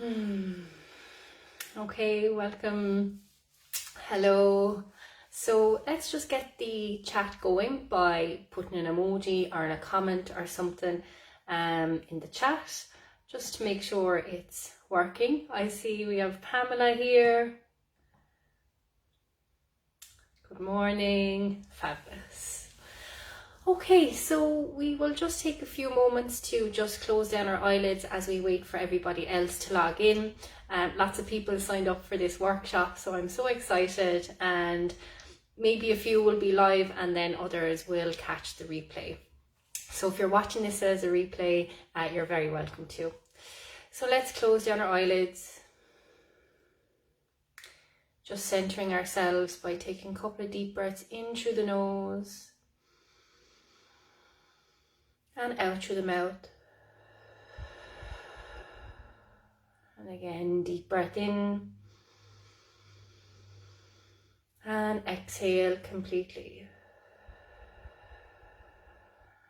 Okay, welcome. Hello. So let's just get the chat going by putting an emoji or a comment or something in the chat, just to make sure it's working. I see we have Pamela here. Good morning. Fabulous. Okay, so we will just take a few moments to just close down our eyelids as we wait for everybody else to log in. Lots of people signed up for this workshop, so I'm so excited, and maybe a few will be live and then others will catch the replay. So if you're watching this as a replay, you're very welcome to. So let's close down our eyelids. Just centering ourselves by taking a couple of deep breaths in through the nose and out through the mouth. And again, deep breath in and exhale completely.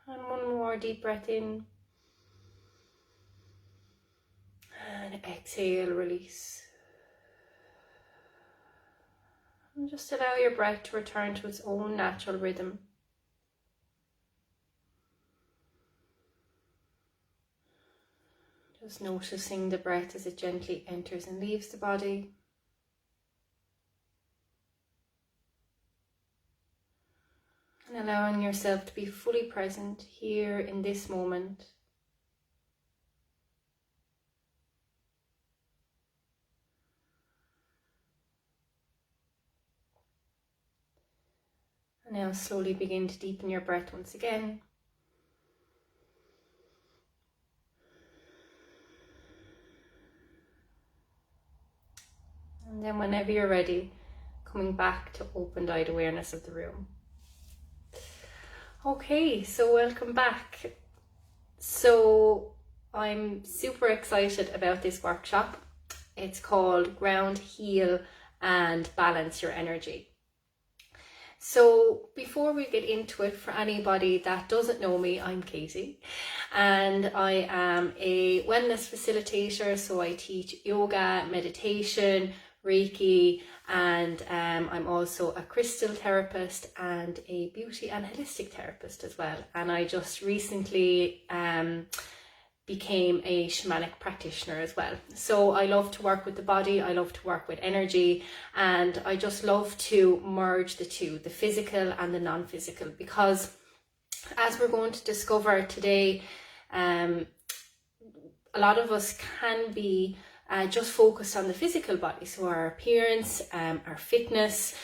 And one more deep breath in and exhale, release. And just allow your breath to return to its own natural rhythm. Just noticing the breath as it gently enters and leaves the body. And allowing yourself to be fully present here in this moment. And now slowly begin to deepen your breath once again. And then whenever you're ready, coming back to open-eyed awareness of the room. Okay, so welcome back. So I'm super excited about this workshop. It's called Ground, Heal and Balance Your Energy. So before we get into it, for anybody that doesn't know me, I'm Katie, and I am a wellness facilitator. So I teach yoga, meditation, Reiki, and I'm also a crystal therapist and a beauty and holistic therapist as well. And I just recently became a shamanic practitioner as well. So I love to work with the body, I love to work with energy, and I just love to merge the two, the physical and the non-physical, because as we're going to discover today, a lot of us can be just focused on the physical body, so our appearance, our fitness,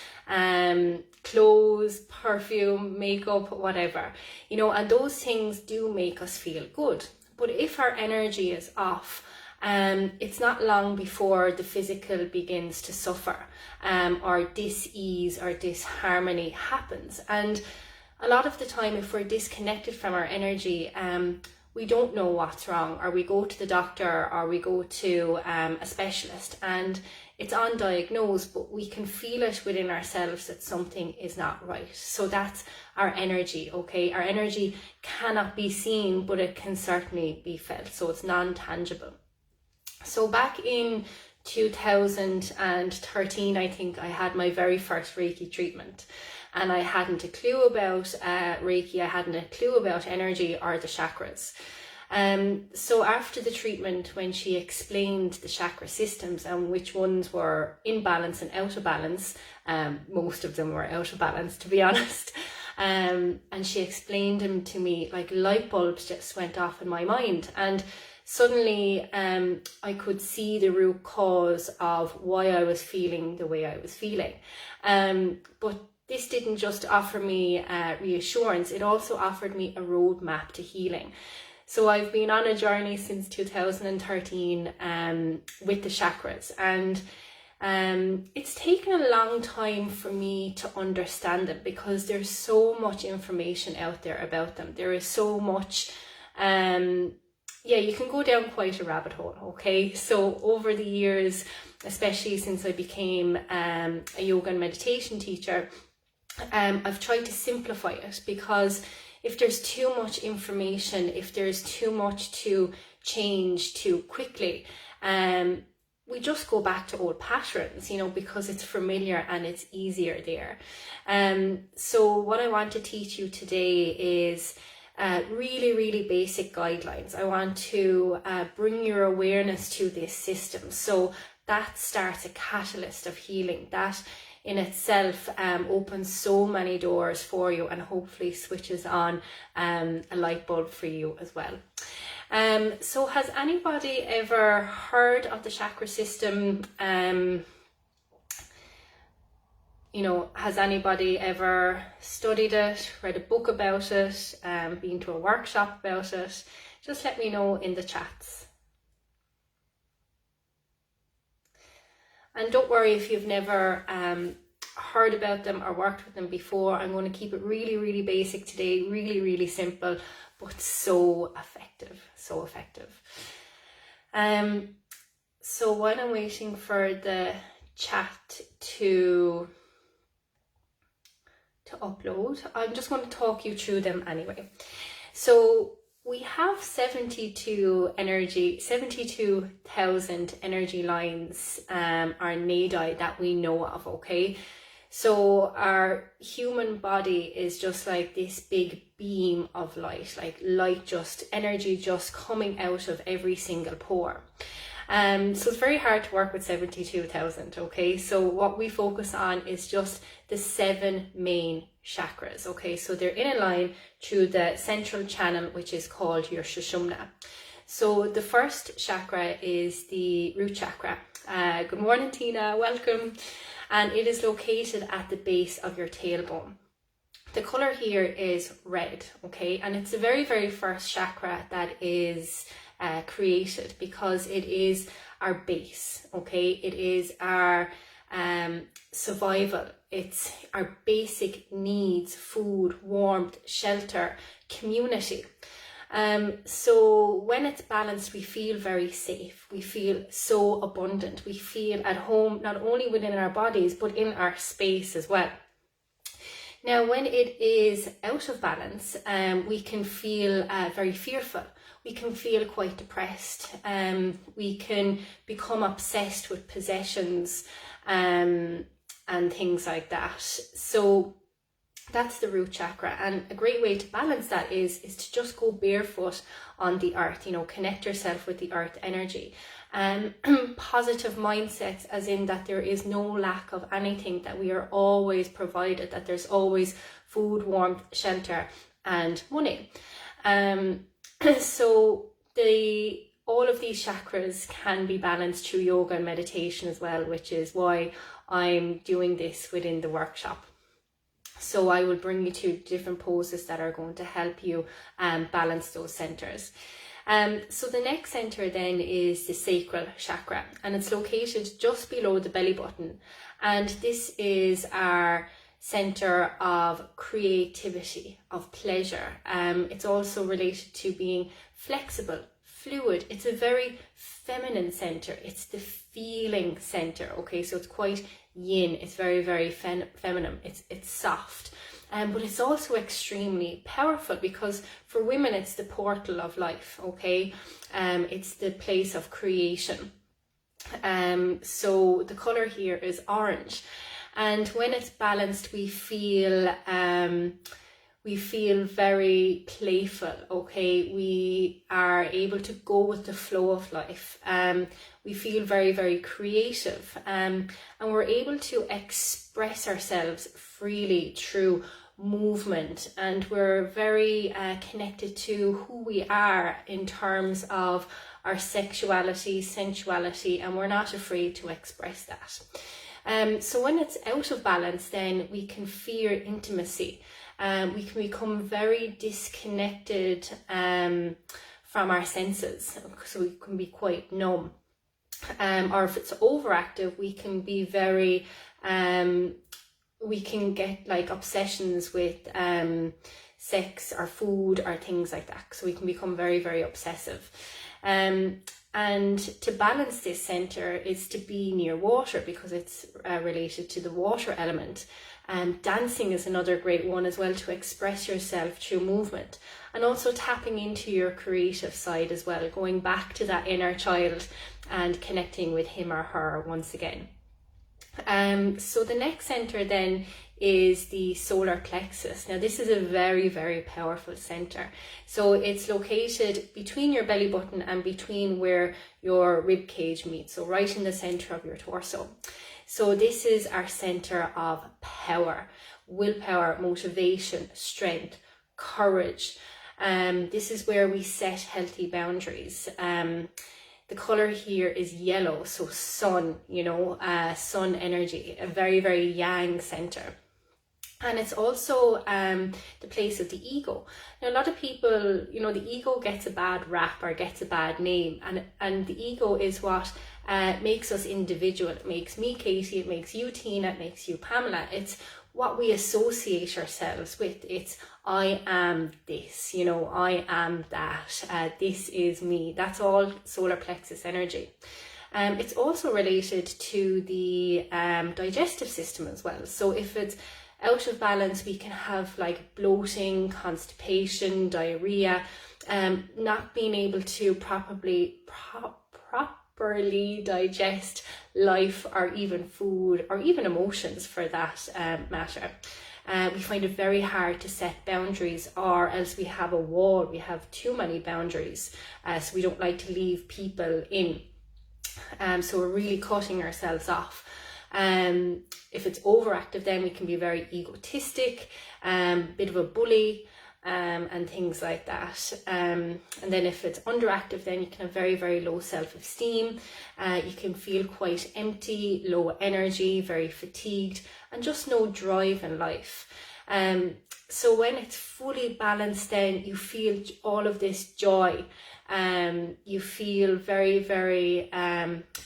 clothes, perfume, makeup, whatever, and those things do make us feel good. But if our energy is off, it's not long before the physical begins to suffer, or dis-ease or disharmony happens. And a lot of the time, if we're disconnected from our energy, we don't know what's wrong, or we go to the doctor, or we go to a specialist, and it's undiagnosed, but we can feel it within ourselves that something is not right. So that's our energy, okay? Our energy cannot be seen, but it can certainly be felt. So it's non-tangible. So back in 2013, I think, I had my very first Reiki treatment. And I hadn't a clue about Reiki, I hadn't a clue about energy or the chakras. So after the treatment, when she explained the chakra systems and which ones were in balance and out of balance, most of them were out of balance, to be honest, and she explained them to me, like light bulbs just went off in my mind. And suddenly I could see the root cause of why I was feeling the way I was feeling. But this didn't just offer me reassurance, it also offered me a roadmap to healing. So I've been on a journey since 2013 with the chakras, and it's taken a long time for me to understand them, because there's so much information out there about them. There is so much, you can go down quite a rabbit hole, okay? So over the years, especially since I became a yoga and meditation teacher, I've tried to simplify it, because if there's too much information, if there's too much to change too quickly. We just go back to old patterns, you know, because it's familiar and it's easier there. So what I want to teach you today is really, really basic guidelines. I want to bring your awareness to this system. So that starts a catalyst of healing. That in itself opens so many doors for you, and hopefully switches on a light bulb for you as well. So has anybody ever heard of the chakra system? You know, has anybody ever studied it, read a book about it, been to a workshop about it? Just let me know in the chats. And don't worry if you've never heard about them or worked with them before. I'm going to keep it really, really basic today, really, really simple, but so effective, so effective. So while I'm waiting for the chat to upload, I'm just going to talk you through them anyway. So we have 72,000 energy lines, or nadi, that we know of, okay? So our human body is just like this big beam of light, like light, just energy just coming out of every single pore. So it's very hard to work with 72,000, okay? So what we focus on is just the 7 main chakras, okay? So they're in a line through the central channel, which is called your Sushumna. So the first chakra is the root chakra. Good morning, Tina, welcome. And it is located at the base of your tailbone. The color here is red, okay? And it's the very, very first chakra that is created, because it is our base, okay? It is our survival. It's our basic needs: food, warmth, shelter, community. So when it's balanced, we feel very safe. We feel so abundant. We feel at home, not only within our bodies, but in our space as well. Now, when it is out of balance, we can feel very fearful. We can feel quite depressed. We can become obsessed with possessions and things like that. So that's the root chakra, and a great way to balance that is to just go barefoot on the earth, you know, connect yourself with the earth energy. Positive mindsets, as in that there is no lack of anything, that we are always provided, that there's always food, warmth, shelter and money. So all of these chakras can be balanced through yoga and meditation as well, which is why I'm doing this within the workshop. So I will bring you to different poses that are going to help you balance those centers. So the next center then is the Sacral Chakra, and it's located just below the belly button. And this is our center of creativity, of pleasure. It's also related to being flexible, fluid. It's a very feminine center. It's the feeling center, okay? So it's quite yin. It's very, very feminine. It's soft. But it's also extremely powerful, because for women it's the portal of life, okay? It's the place of creation. So the color here is orange, and when it's balanced, we feel very playful, okay? We are able to go with the flow of life. We feel very, very creative, and we're able to express ourselves freely through movement, and we're very connected to who we are in terms of our sexuality, sensuality, and we're not afraid to express that. So when it's out of balance, then we can fear intimacy. We can become very disconnected from our senses, so we can be quite numb. Or if it's overactive, we can be very, we can get like obsessions with sex or food or things like that. So we can become very, very obsessive. And to balance this center is to be near water, because it's related to the water element. Dancing is another great one as well, to express yourself through movement, and also tapping into your creative side as well, going back to that inner child and connecting with him or her once again. So the next center then is the solar plexus. Now this is a very, very powerful center. So it's located between your belly button and between where your rib cage meets, so right in the center of your torso. So this is our center of power, willpower, motivation, strength, courage. This is where we set healthy boundaries. The color here is yellow, so sun, sun energy, a very, very yang center. And it's also the place of the ego. Now, a lot of people, the ego gets a bad rap or gets a bad name, and the ego is what makes us individual. It makes me Katie, it makes you Tina, it makes you Pamela. It's what we associate ourselves with. It's I am this, I am that, this is me. That's all solar plexus energy. It's also related to the digestive system as well. So if it's out of balance, we can have like bloating, constipation, diarrhea, not being able to properly digest life, or even food, or even emotions for that matter. We find it very hard to set boundaries, or else we have a wall, we have too many boundaries, so we don't like to leave people in. So we're really cutting ourselves off. If it's overactive, then we can be very egotistic, bit of a bully, and things like that. And then if it's underactive, then you can have very, very low self-esteem. You can feel quite empty, low energy, very fatigued, and just no drive in life. So when it's fully balanced, then you feel all of this joy. You feel very, very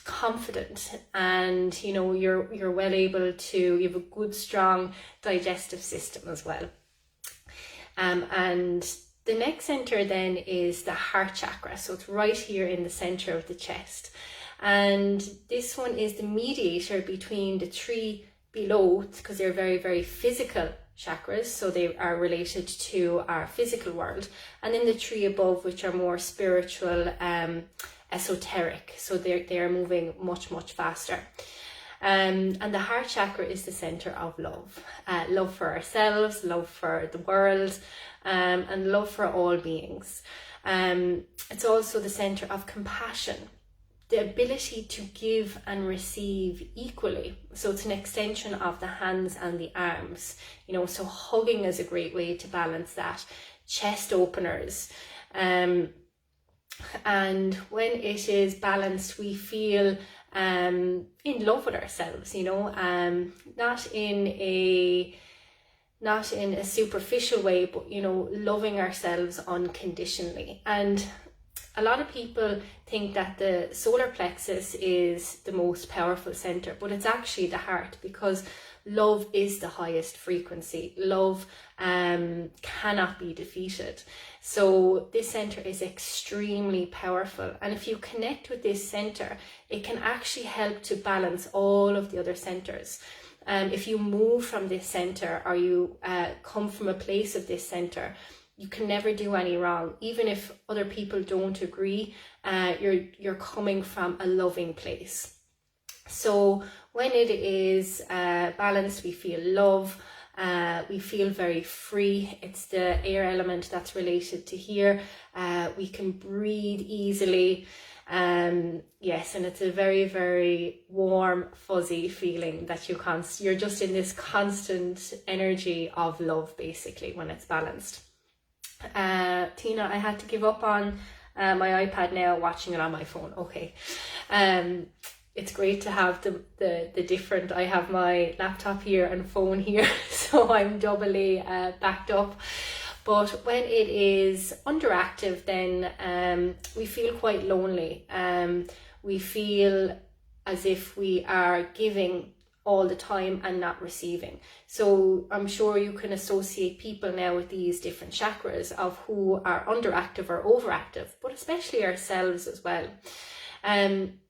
confident, and you're well able to, you have a good, strong digestive system as well. And the next center then is the heart chakra. So it's right here in the center of the chest. And this one is the mediator between the three below, because they're very, very physical chakras. So they are related to our physical world. And then the three above, which are more spiritual, esoteric. So they're moving much, much faster. And the heart chakra is the center of love. Love for ourselves, love for the world, and love for all beings. It's also the center of compassion, the ability to give and receive equally. So it's an extension of the hands and the arms. So hugging is a great way to balance that. Chest openers. And when it is balanced, we feel in love with ourselves, not in a superficial way, but loving ourselves unconditionally. And a lot of people think that the solar plexus is the most powerful center, but it's actually the heart, because love is the highest frequency. Love cannot be defeated. So this center is extremely powerful. And if you connect with this center, it can actually help to balance all of the other centers. If you move from this center, or you come from a place of this center, you can never do any wrong. Even if other people don't agree, you're coming from a loving place. So when it is balanced, we feel love, we feel very free. It's the air element that's related to here. We can breathe easily. Yes, and it's a very, very warm, fuzzy feeling that you're just in this constant energy of love, basically, when it's balanced. Tina, I had to give up on my iPad now, watching it on my phone. Okay. It's great to have the different, I have my laptop here and phone here, so I'm doubly backed up. But when it is underactive, then we feel quite lonely. We feel as if we are giving all the time and not receiving. So I'm sure you can associate people now with these different chakras of who are underactive or overactive, but especially ourselves as well.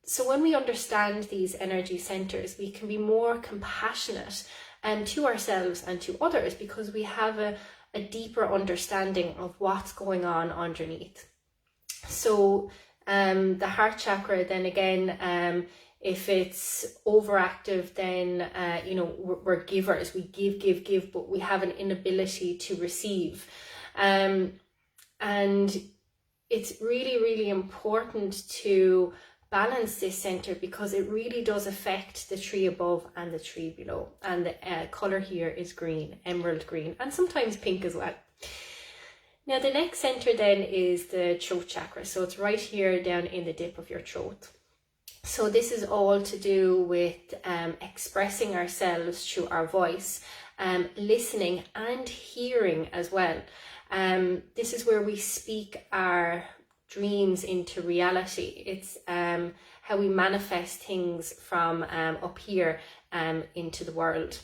So when we understand these energy centers, we can be more compassionate to ourselves and to others, because we have a deeper understanding of what's going on underneath. So the heart chakra, then again, if it's overactive, then we're givers. We give, but we have an inability to receive. And it's really, really important to balance this center, because it really does affect the tree above and the tree below. And the color here is green, emerald green, and sometimes pink as well. Now the next center then is the Choke Chakra. So it's right here down in the dip of your throat. So this is all to do with expressing ourselves through our voice, listening and hearing as well. This is where we speak our dreams into reality. It's how we manifest things from up here into the world.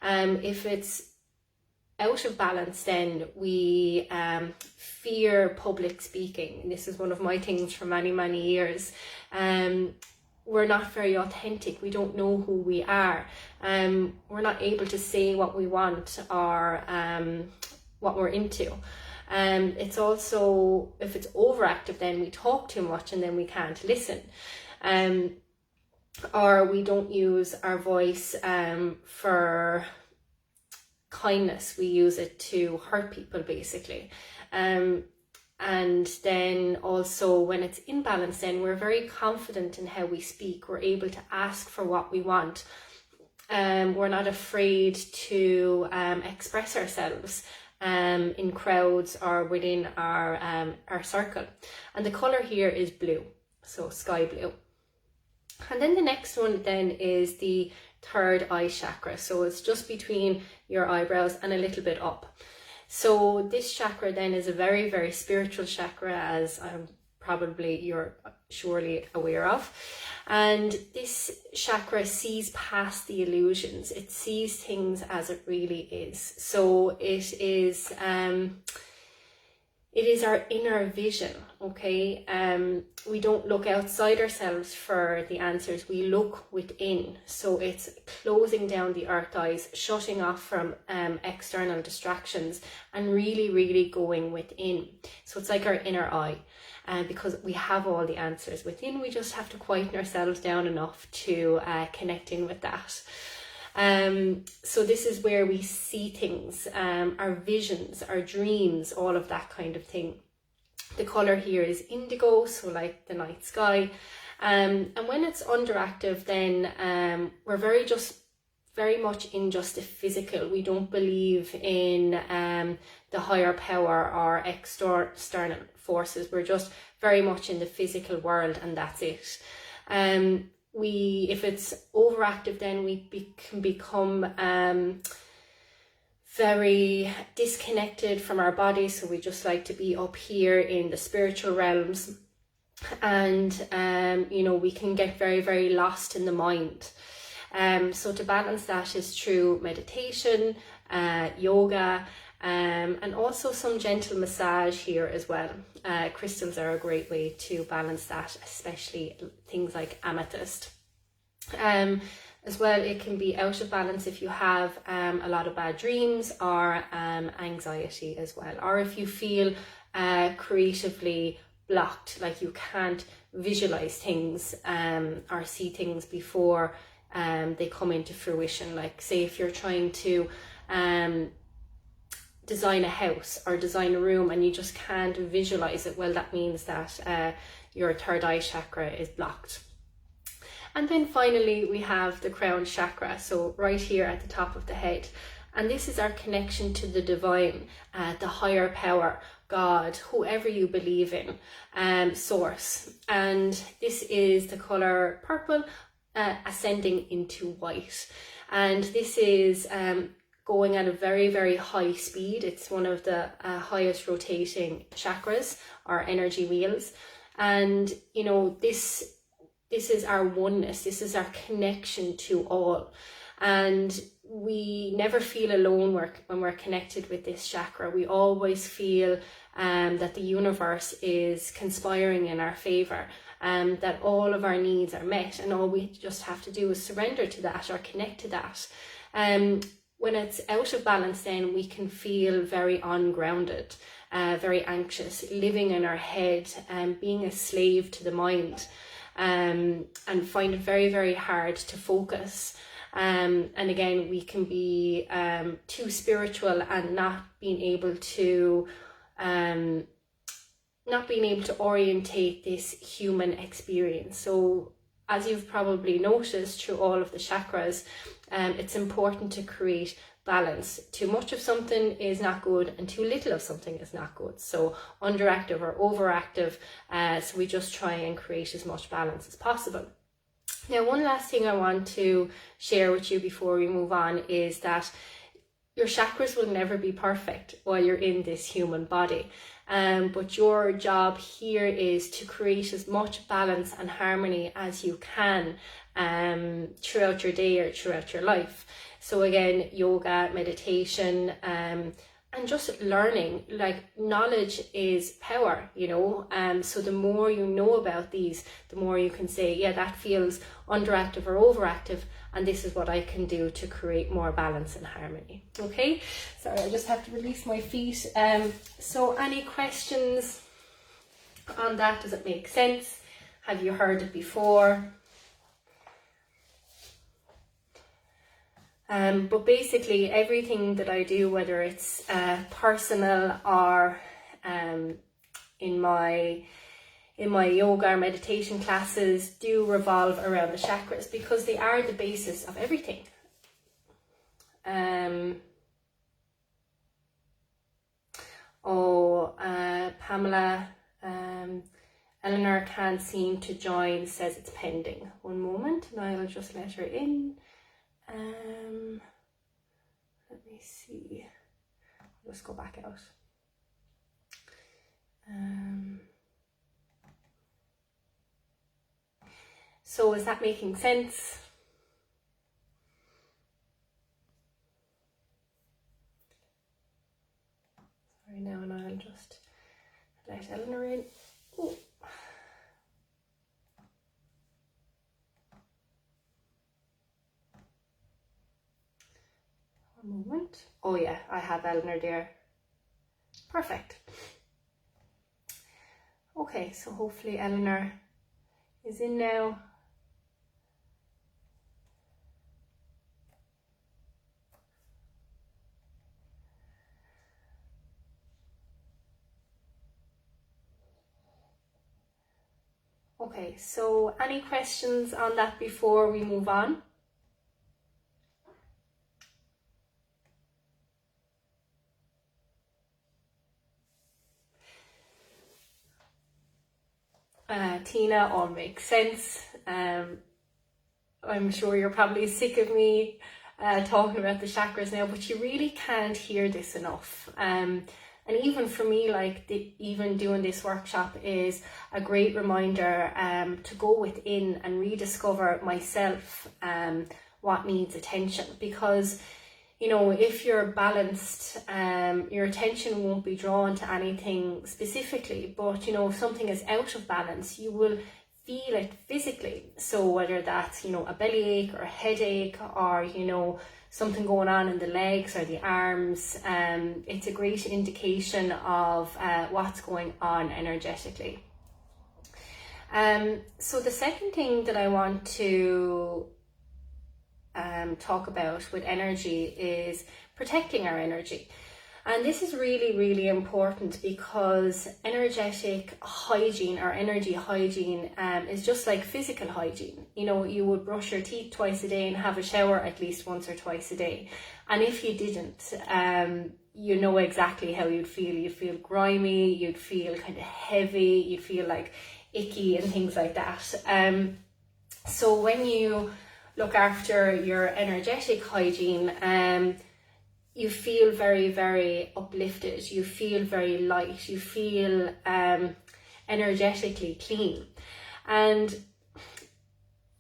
If it's out of balance, then we fear public speaking. This is one of my things for many, many years. We're not very authentic. We don't know who we are. We're not able to say what we want or what we're into. It's also, if it's overactive, then we talk too much and then we can't listen. Or we don't use our voice for kindness. We use it to hurt people, basically. And then also when it's in balance, then we're very confident in how we speak. We're able to ask for what we want. We're not afraid to express ourselves in crowds or within our circle. And the color here is blue, so sky blue. And then the next one then is the third eye chakra. So it's just between your eyebrows and a little bit up. So this chakra then is a very, very spiritual chakra, as you're surely aware of. And this chakra sees past the illusions. It sees things as it really is. So it is our inner vision, okay? We don't look outside ourselves for the answers. We look within. So it's closing down the earth eyes, shutting off from external distractions, and really, really going within. So it's like our inner eye. Because we have all the answers within, we just have to quieten ourselves down enough to connect in with that. So this is where we see things, our visions, our dreams, all of that kind of thing. The color here is indigo, so like the night sky. And when it's underactive, then we're very much in just the physical. We don't believe in the higher power or external forces. We're just very much in the physical world, and that's it. If it's overactive, then we can become very disconnected from our body. So we just like to be up here in the spiritual realms, and we can get very, very lost in the mind. So to balance that is through meditation, yoga, and also some gentle massage here as well. Crystals are a great way to balance that, especially things like amethyst. As well, it can be out of balance if you have a lot of bad dreams or anxiety as well, or if you feel creatively blocked, like you can't visualize things or see things before they come into fruition. Like say if you're trying to design a house or design a room and you just can't visualize it, well, that means that your third eye chakra is blocked. And then finally we have the crown chakra, so right here at the top of the head, and this is our connection to the divine, the higher power, God, whoever you believe in, source. And this is the color purple, ascending into white, and this is going at a very, very high speed. It's one of the highest rotating chakras or energy wheels, and this is our oneness. This is our connection to all, And we never feel alone when we're connected with this chakra. We always feel that the universe is conspiring in our favor, that all of our needs are met, and all we just have to do is surrender to that or connect to that. When it's out of balance, then we can feel very ungrounded, very anxious, living in our head, being a slave to the mind, and find it very, very hard to focus. And again, we can be too spiritual and not being able to orientate this human experience. So as you've probably noticed through all of the chakras, it's important to create balance. Too much of something is not good, and too little of something is not good. So underactive or overactive, so we just try and create as much balance as possible. Now, one last thing I want to share with you before we move on is that your chakras will never be perfect while you're in this human body. But your job here is to create as much balance and harmony as you can throughout your day or throughout your life. So again, yoga, meditation, and just learning, like knowledge is power, you know. So the more you know about these, the more you can say, yeah, that feels underactive or overactive, and this is what I can do to create more balance and harmony. Okay, sorry, I just have to release my feet. So any questions on that? Does it make sense? Have you heard it before? But basically everything that I do, whether it's personal or in my yoga or meditation classes, do revolve around the chakras because they are the basis of everything. Pamela, Eleanor can't seem to join, says it's pending. One moment and I'll just let her in. Let me see. I'll just go back out. So is that making sense? Sorry now, and I'll just let Eleanor in. Oh. One moment. Oh yeah, I have Eleanor there. Perfect. Okay, so hopefully Eleanor is in now. Okay, so any questions on that before we move on? Tina, all makes sense. I'm sure you're probably sick of me talking about the chakras now, but you really can't hear this enough. And even for me, like even doing this workshop is a great reminder to go within and rediscover myself, what needs attention. Because, you know, if you're balanced, your attention won't be drawn to anything specifically. But, you know, if something is out of balance, you will feel it physically. So whether that's, you know, a bellyache or a headache, or, you know, something going on in the legs or the arms, it's a great indication of what's going on energetically. So the second thing that I want to talk about with energy is protecting our energy. And this is really, really important because energetic hygiene or energy hygiene is just like physical hygiene. You know, you would brush your teeth twice a day and have a shower at least once or twice a day. And if you didn't, you know exactly how you'd feel. You'd feel grimy, you'd feel kind of heavy, you'd feel like icky and things like that. So when you look after your energetic hygiene, you feel very, very uplifted, you feel very light, you feel energetically clean. And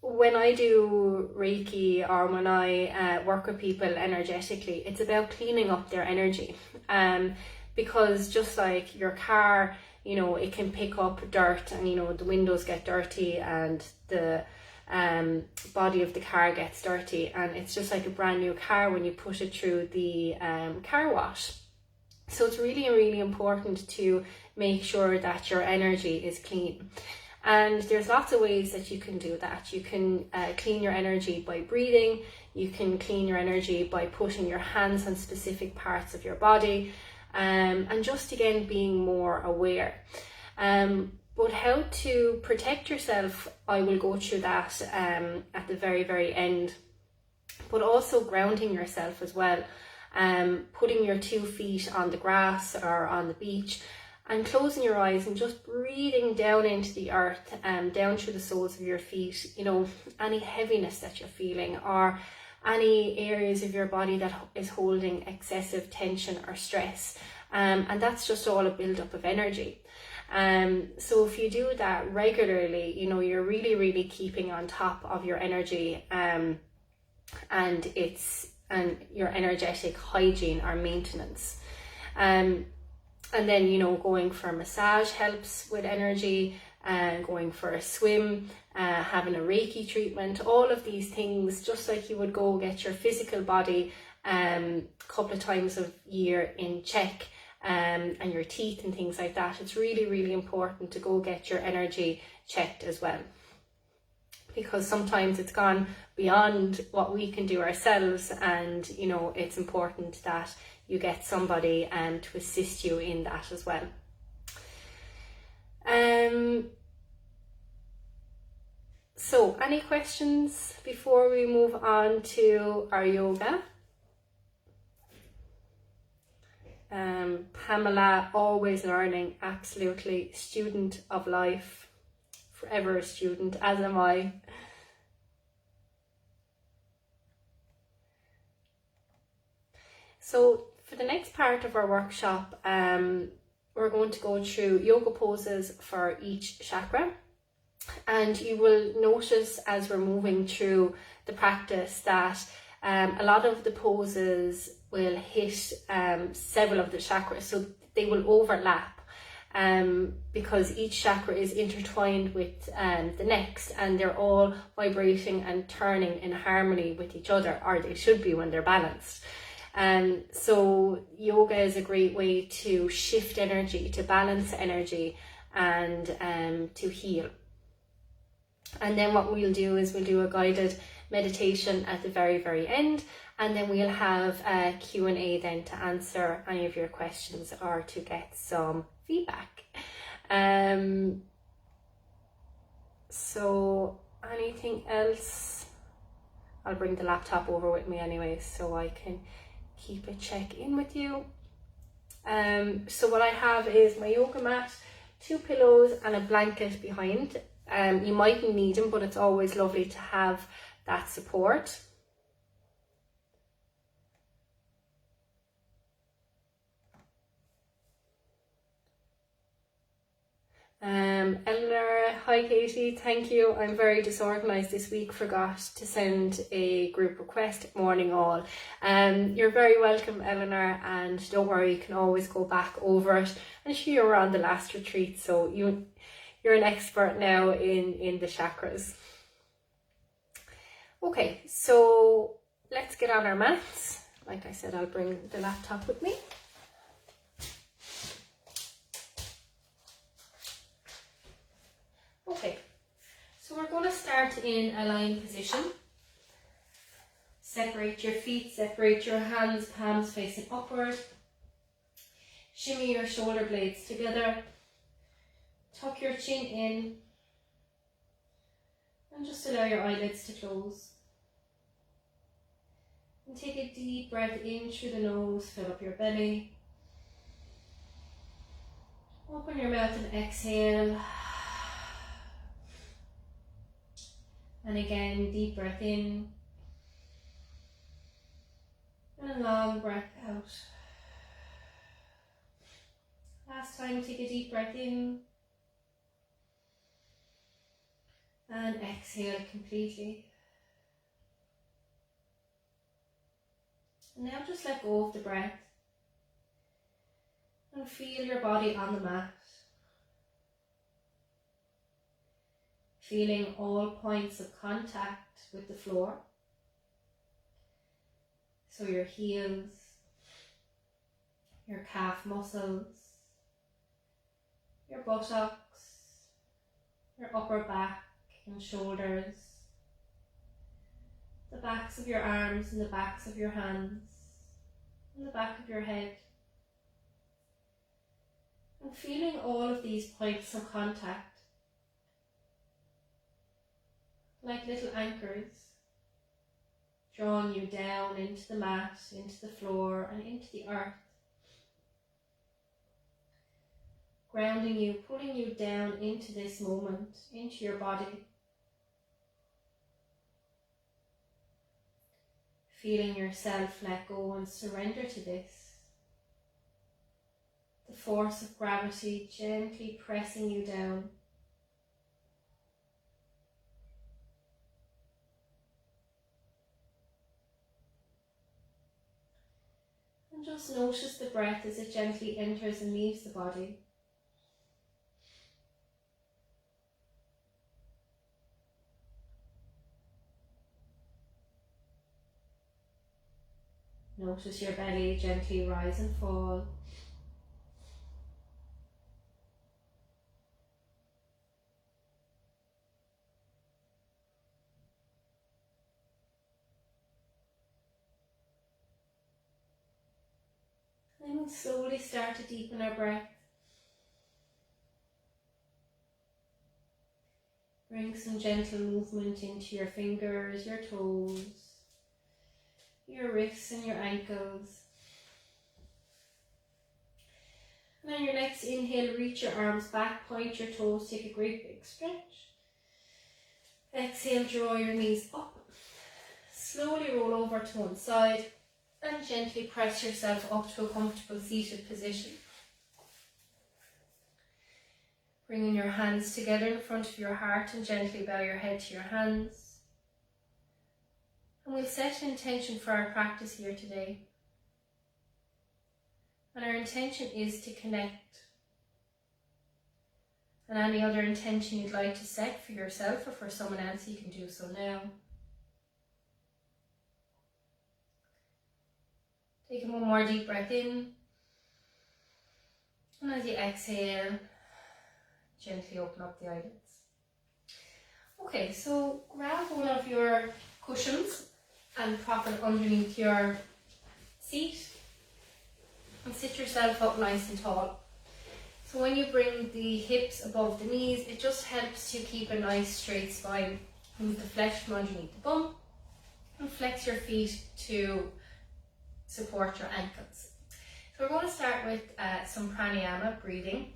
when I do Reiki or when I work with people energetically, it's about cleaning up their energy. Because just like your car, you know, it can pick up dirt, and you know, the windows get dirty and the body of the car gets dirty, and it's just like a brand new car when you put it through the car wash. So it's really, really important to make sure that your energy is clean. And there's lots of ways that you can do that. You can clean your energy by breathing. You can clean your energy by putting your hands on specific parts of your body, and just again being more aware. But how to protect yourself, I will go through that at the very, very end. But also grounding yourself as well. Putting your 2 feet on the grass or on the beach, and closing your eyes and just breathing down into the earth, down through the soles of your feet. You know, any heaviness that you're feeling, or any areas of your body that is holding excessive tension or stress. And that's just all a build-up of energy. So if you do that regularly, you know, you're really, really keeping on top of your energy, and your energetic hygiene or maintenance. And then, you know, going for a massage helps with energy, going for a swim, having a Reiki treatment, all of these things, just like you would go get your physical body a couple of times a year in check, and your teeth and things like that. It's really, really important to go get your energy checked as well, because sometimes it's gone beyond what we can do ourselves, and you know, it's important that you get somebody to assist you in that as well. So any questions before we move on to our yoga? Pamela, always learning, absolutely, student of life, forever a student, as am I. So for the next part of our workshop, we're going to go through yoga poses for each chakra, and you will notice as we're moving through the practice that a lot of the poses will hit several of the chakras, so they will overlap, because each chakra is intertwined with the next, and they're all vibrating and turning in harmony with each other, or they should be when they're balanced. So yoga is a great way to shift energy, to balance energy, and to heal. And then what we'll do is we'll do a guided meditation at the very, very end, and then we'll have a Q&A then to answer any of your questions or to get some feedback. So anything else? I'll bring the laptop over with me anyway, so I can keep a check in with you. So what I have is my yoga mat, 2 pillows and a blanket behind. You mightn't need them, but it's always lovely to have that support. Eleanor, hi Katie, thank you. I'm very disorganized this week, forgot to send a group request. Morning all. You're very welcome, Eleanor, and don't worry, you can always go back over it. I'm sure you were on the last retreat, so you're an expert now in the chakras. Okay, so let's get on our mats. Like I said, I'll bring the laptop with me. Okay, so we're going to start in a lying position. Separate your feet, separate your hands, palms facing upward. Shimmy your shoulder blades together. Tuck your chin in. And just allow your eyelids to close. And take a deep breath in through the nose, fill up your belly. Open your mouth and exhale. And again, deep breath in. And a long breath out. Last time, take a deep breath in. And exhale completely. And now just let go of the breath and feel your body on the mat. Feeling all points of contact with the floor. So your heels, your calf muscles, your buttocks, your upper back and shoulders, the backs of your arms and the backs of your hands, and the back of your head. And feeling all of these points of contact like little anchors, drawing you down into the mat, into the floor and into the earth. Grounding you, pulling you down into this moment, into your body. Feeling yourself let go and surrender to this. The force of gravity gently pressing you down. And just notice the breath as it gently enters and leaves the body. Notice your belly gently rise and fall. Then we'll slowly start to deepen our breath. Bring some gentle movement into your fingers, your toes, your wrists and your ankles. And on your next inhale, reach your arms back, point your toes, take a great big stretch. Exhale, draw your knees up. Slowly roll over to one side and gently press yourself up to a comfortable seated position. Bringing your hands together in front of your heart and gently bow your head to your hands. And we'll set an intention for our practice here today. And our intention is to connect. And any other intention you'd like to set for yourself or for someone else, you can do so now. Taking one more deep breath in. And as you exhale, gently open up the eyelids. Okay, so grab one of your cushions and prop it underneath your seat. And sit yourself up nice and tall. So when you bring the hips above the knees, it just helps to keep a nice straight spine. Move the flesh from underneath the bum and flex your feet to support your ankles. So we're going to start with some pranayama breathing.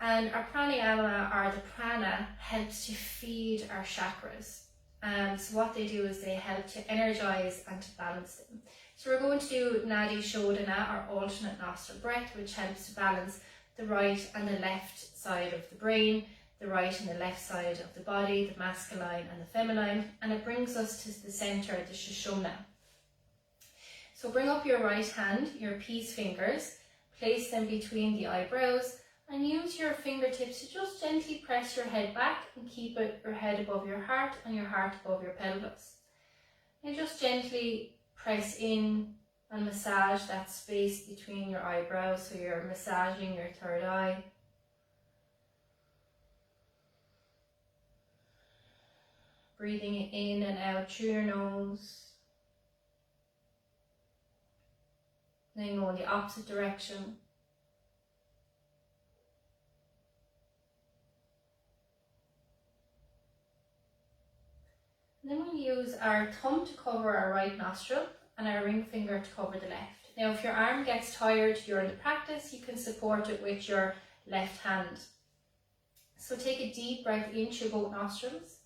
And our pranayama, or the prana, helps to feed our chakras. So what they do is they help to energize and to balance them. So we're going to do Nadi Shodhana, or alternate nostril breath, which helps to balance the right and the left side of the brain, the right and the left side of the body, the masculine and the feminine, and it brings us to the center, the Sushumna. So bring up your right hand, your peace fingers, place them between the eyebrows, and use your fingertips to just gently press your head back and keep your head above your heart and your heart above your pelvis. And just gently press in and massage that space between your eyebrows, so you're massaging your third eye. Breathing it in and out through your nose. Then go in the opposite direction. And then we'll use our thumb to cover our right nostril and our ring finger to cover the left. Now if your arm gets tired during the practice, you can support it with your left hand. So take a deep breath in through both nostrils.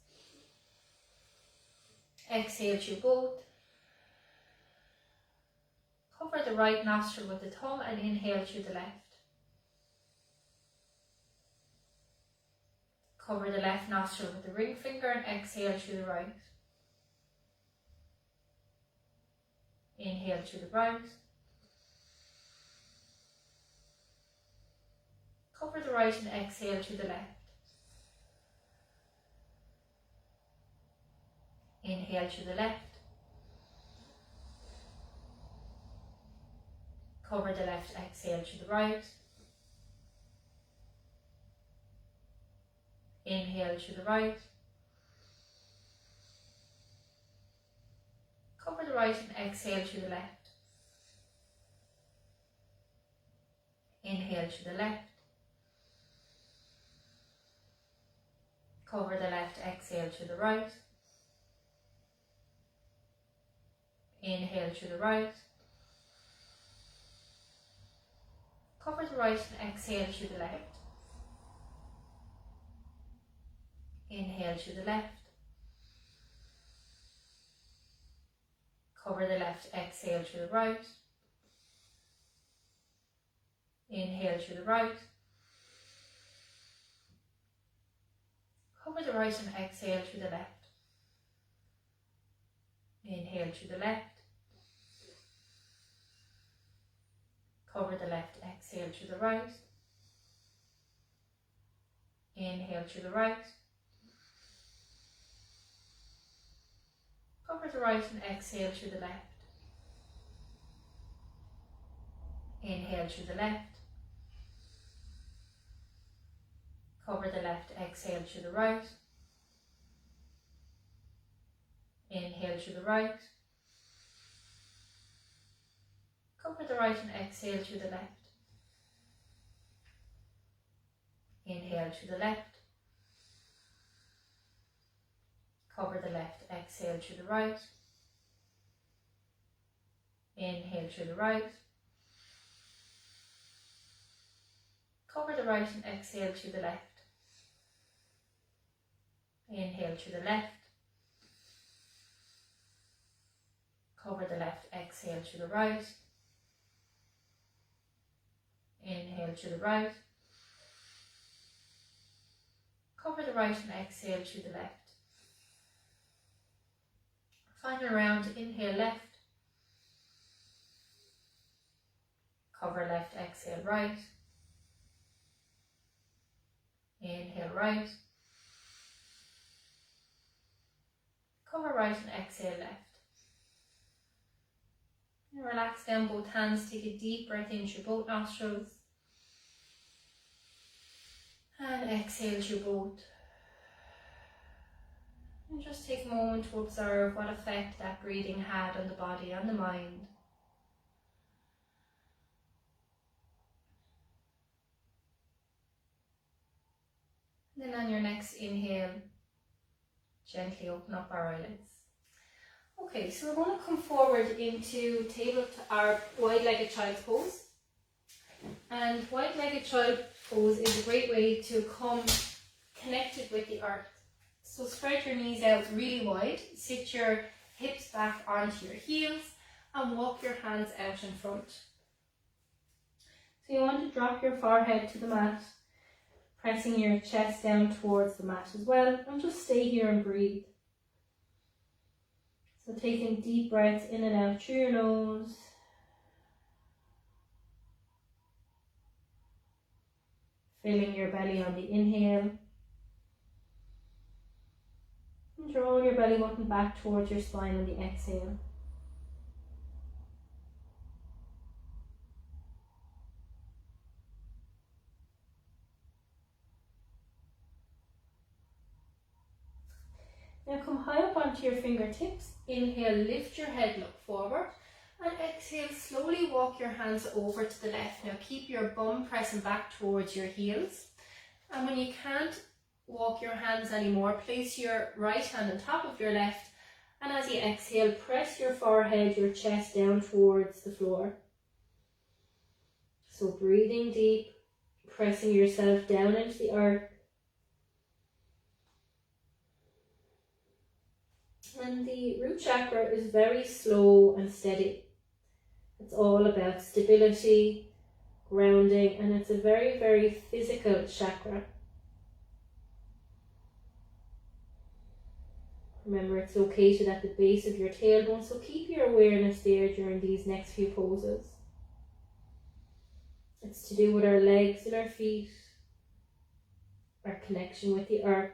Exhale through both. Cover the right nostril with the thumb and inhale through the left. Cover the left nostril with the ring finger and exhale through the right. Inhale through the right. Cover the right and exhale through the left. Inhale through the left. Cover the left, exhale through the right. Inhale through the right. Cover the right and exhale through the left. Inhale through the left. Cover the left, exhale through the right. Inhale through the right. Cover the right and exhale through the left. Inhale through the left. Cover the left, exhale through the right. Inhale through the right. Cover the right and exhale through the left. Inhale through the left. Cover the left, exhale through the right. Inhale through the right. Cover the right and exhale through the left. Inhale through the left. Cover the left, exhale through the right. Inhale through the right. Cover the right and exhale through the left. Inhale through the left. Cover the left, exhale through the right. Inhale through the right. Cover the right and exhale through the left. Inhale through the left. Cover the left, exhale through the right. Inhale through the right. Cover the right and exhale through the left. Final round, inhale left. Cover left, exhale right. Inhale right. Cover right and exhale left. And relax down both hands, take a deep breath in through both nostrils. And exhale through both. And just take a moment to observe what effect that breathing had on the body and the mind. And then on your next inhale, gently open up our eyelids. Okay, so we're going to come forward into our wide-legged child's pose. And wide-legged child pose is a great way to come connected with the earth. So spread your knees out really wide, sit your hips back onto your heels and walk your hands out in front. So you want to drop your forehead to the mat, pressing your chest down towards the mat as well, and just stay here and breathe. So taking deep breaths in and out through your nose. Filling your belly on the inhale. And drawing your belly button back towards your spine on the exhale. Now come high up onto your fingertips. Inhale, lift your head, look forward. And exhale, slowly walk your hands over to the left. Now keep your bum pressing back towards your heels. And when you can't walk your hands anymore, place your right hand on top of your left. And as you exhale, press your forehead, your chest down towards the floor. So breathing deep, pressing yourself down into the earth. And the root chakra is very slow and steady. It's all about stability, grounding, and it's a very, very physical chakra. Remember, it's located at the base of your tailbone, so keep your awareness there during these next few poses. It's to do with our legs and our feet, our connection with the earth.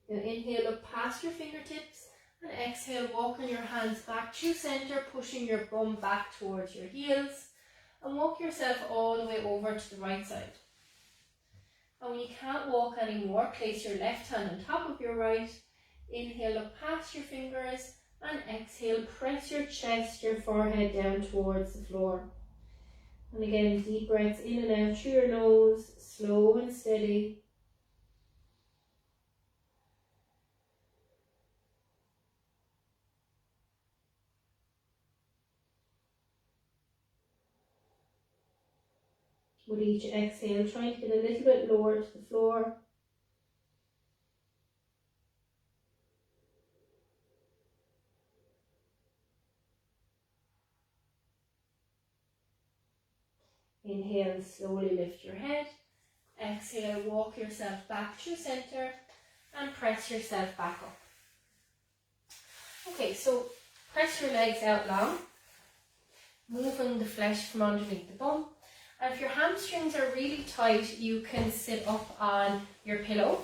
Now inhale, look past your fingertips, and exhale, walk on your hands back through center, pushing your bum back towards your heels, and walk yourself all the way over to the right side. And when you can't walk anymore, place your left hand on top of your right. Inhale, look past your fingers, and exhale, press your chest, your forehead down towards the floor. And again, deep breaths in and out through your nose, slow and steady. With each exhale, trying to get a little bit lower to the floor. Inhale, slowly lift your head. Exhale, walk yourself back through center and press yourself back up. Okay, so press your legs out long, moving the flesh from underneath the bum. And if your hamstrings are really tight, you can sit up on your pillow,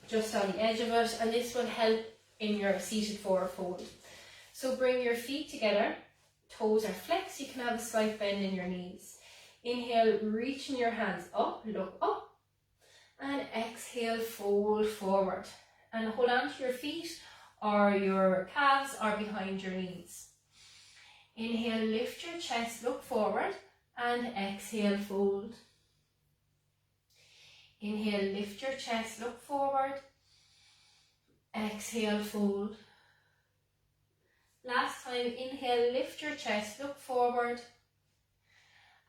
just on the edge of it, and this will help in your seated forward fold. So bring your feet together, toes are flexed, you can have a slight bend in your knees. Inhale, reaching your hands up, look up, and exhale, fold forward. And hold on to your feet, or your calves are behind your knees. Inhale, lift your chest, look forward, and exhale, fold. Inhale, lift your chest, look forward, exhale, fold. Last time, inhale, lift your chest, look forward,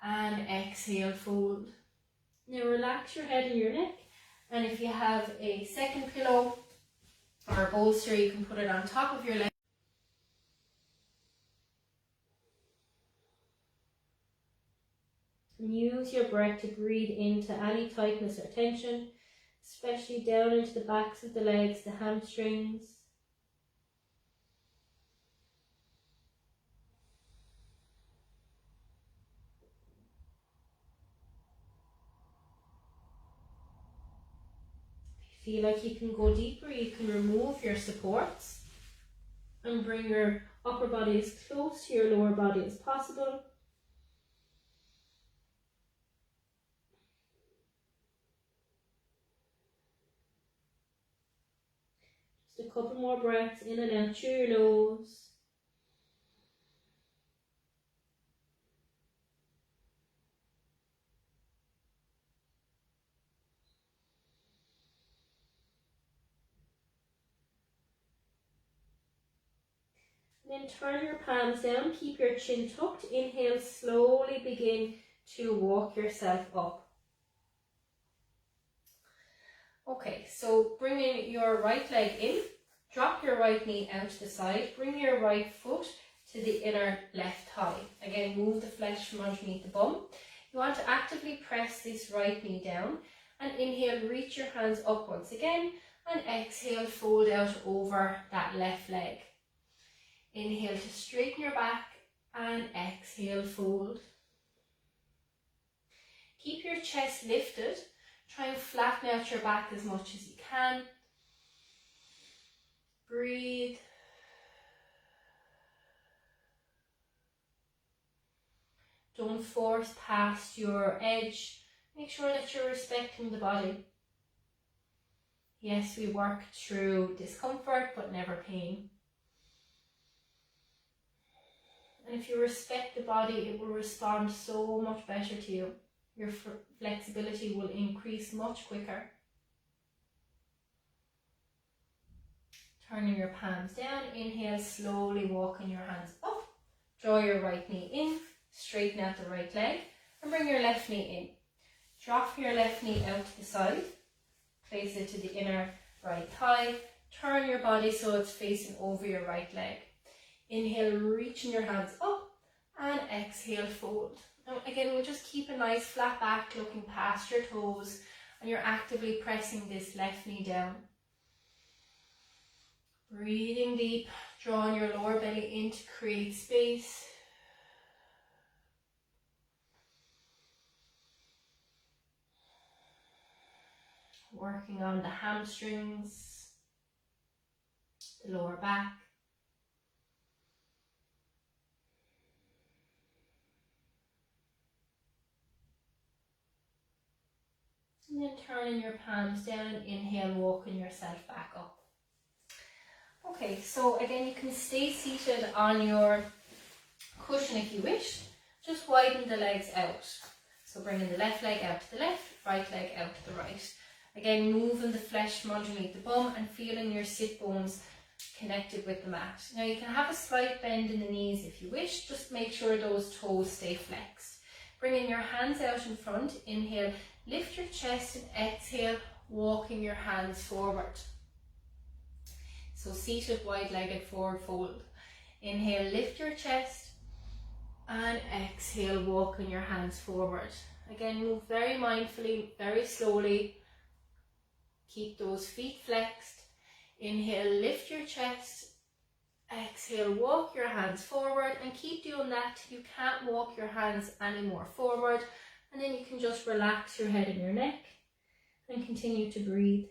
and exhale, fold. Now relax your head and your neck, and if you have a second pillow or a bolster, you can put it on top of your leg. And use your breath to breathe into any tightness or tension, especially down into the backs of the legs, the hamstrings. If you feel like you can go deeper, you can remove your supports and bring your upper body as close to your lower body as possible. Just a couple more breaths in and out through your nose. And then turn your palms down, keep your chin tucked. Inhale, slowly begin to walk yourself up. Okay, so bring in your right leg in, drop your right knee out to the side, bring your right foot to the inner left thigh. Again, move the flesh from underneath the bum. You want to actively press this right knee down, and inhale, reach your hands up once again, and exhale, fold out over that left leg. Inhale to straighten your back, and exhale, fold. Keep your chest lifted. Try and flatten out your back as much as you can. Breathe. Don't force past your edge. Make sure that you're respecting the body. Yes, we work through discomfort, but never pain. And if you respect the body, it will respond so much better to you. Your flexibility will increase much quicker. Turning your palms down, inhale, slowly walking your hands up. Draw your right knee in, straighten out the right leg, and bring your left knee in. Drop your left knee out to the side, place it to the inner right thigh. Turn your body so it's facing over your right leg. Inhale, reaching your hands up, and exhale, fold. Now again, we'll just keep a nice flat back, looking past your toes, and you're actively pressing this left knee down. Breathing deep, drawing your lower belly in to create space. Working on the hamstrings, the lower back. And then turning your palms down and inhale, walking yourself back up. Okay, so again, you can stay seated on your cushion if you wish. Just widen the legs out. So bringing the left leg out to the left, right leg out to the right. Again, moving the flesh from underneath the bum and feeling your sit bones connected with the mat. Now you can have a slight bend in the knees if you wish. Just make sure those toes stay flexed. Bringing your hands out in front. Inhale, lift your chest, and exhale, walking your hands forward. So seated, wide-legged, forward fold. Inhale, lift your chest, and exhale, walking your hands forward. Again, move very mindfully, very slowly. Keep those feet flexed. Inhale, lift your chest. Exhale, walk your hands forward, and keep doing that till you can't walk your hands anymore forward. And then you can just relax your head and your neck and continue to breathe.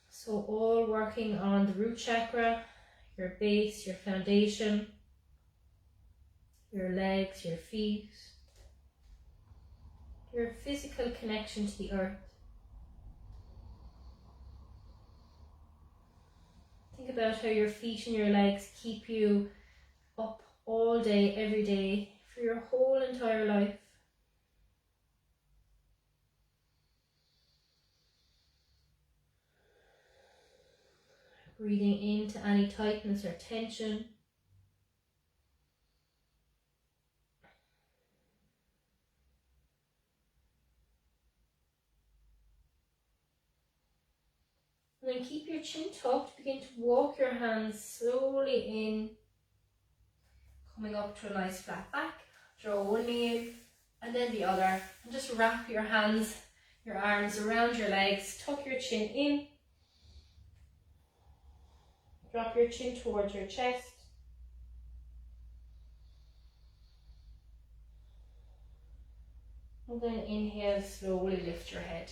So all working on the root chakra, your base, your foundation, your legs, your feet, your physical connection to the earth. Think about how your feet and your legs keep you up all day, every day, for your whole entire life. Breathing into any tightness or tension. And then keep your chin tucked. Begin to walk your hands slowly in, coming up to a nice flat back. Draw one knee in and then the other. And just wrap your hands, your arms around your legs. Tuck your chin in. Drop your chin towards your chest. And then inhale, slowly lift your head.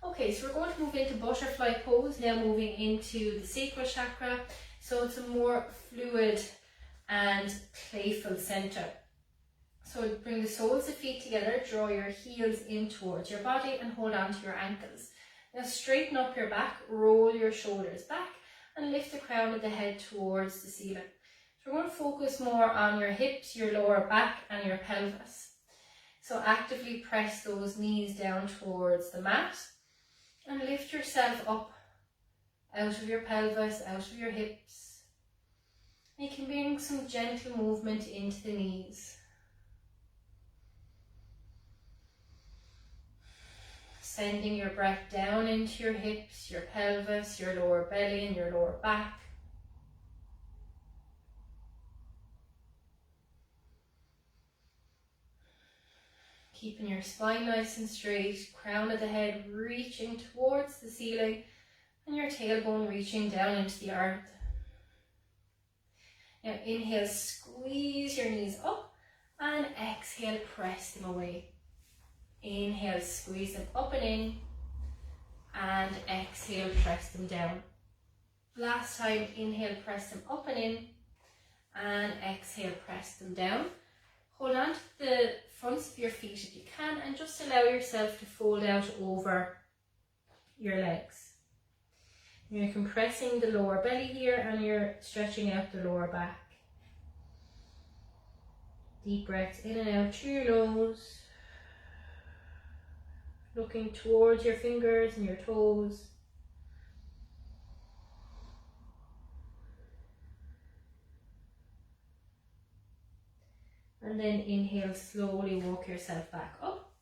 Okay, so we're going to move into butterfly pose, now moving into the sacral chakra. So it's a more fluid and playful center. So bring the soles of feet together, draw your heels in towards your body and hold on to your ankles. Now straighten up your back, roll your shoulders back and lift the crown of the head towards the ceiling. So we're going to focus more on your hips, your lower back and your pelvis. So actively press those knees down towards the mat and lift yourself up out of your pelvis, out of your hips. And you can bring some gentle movement into the knees. Sending your breath down into your hips, your pelvis, your lower belly and your lower back. Keeping your spine nice and straight, crown of the head reaching towards the ceiling and your tailbone reaching down into the earth. Now inhale, squeeze your knees up and exhale, press them away. Inhale, squeeze them up and in and exhale, press them down. Last time, inhale, press them up and in and exhale, press them down. Hold on to the fronts of your feet if you can and just allow yourself to fold out over your legs. You're compressing the lower belly here and you're stretching out the lower back. Deep breaths in and out through your nose. Looking towards your fingers and your toes. And then inhale, slowly walk yourself back up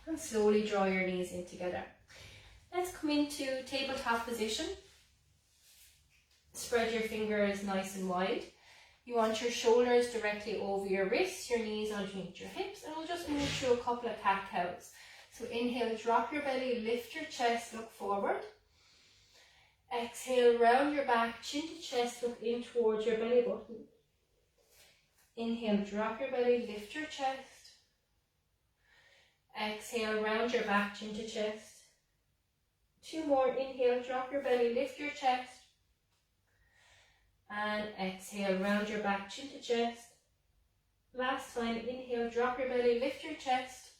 and slowly draw your knees in together. Let's come into tabletop position. Spread your fingers nice and wide. You want your shoulders directly over your wrists, your knees underneath your hips, and we'll just move through a couple of cat-cows. So inhale, drop your belly, lift your chest, look forward. Exhale, round your back, chin to chest, look in towards your belly button. Inhale, drop your belly, lift your chest. Exhale, round your back, chin to chest. 2 more, inhale, drop your belly, lift your chest. And exhale, round your back, chin to chest. Last time, inhale, drop your belly, lift your chest.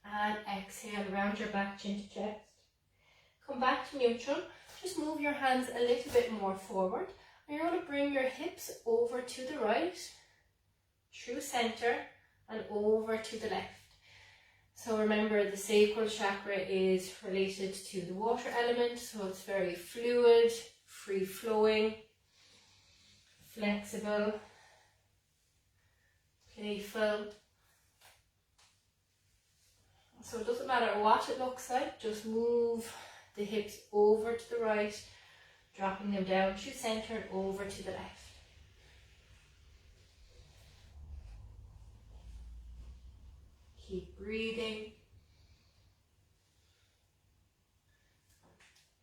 And exhale, round your back, chin to chest. Come back to neutral. Just move your hands a little bit more forward. And you're going to bring your hips over to the right, through center, and over to the left. So remember, the sacral chakra is related to the water element, so it's very fluid, free-flowing, flexible, playful. So it doesn't matter what it looks like, just move the hips over to the right, dropping them down through center and over to the left. Keep breathing.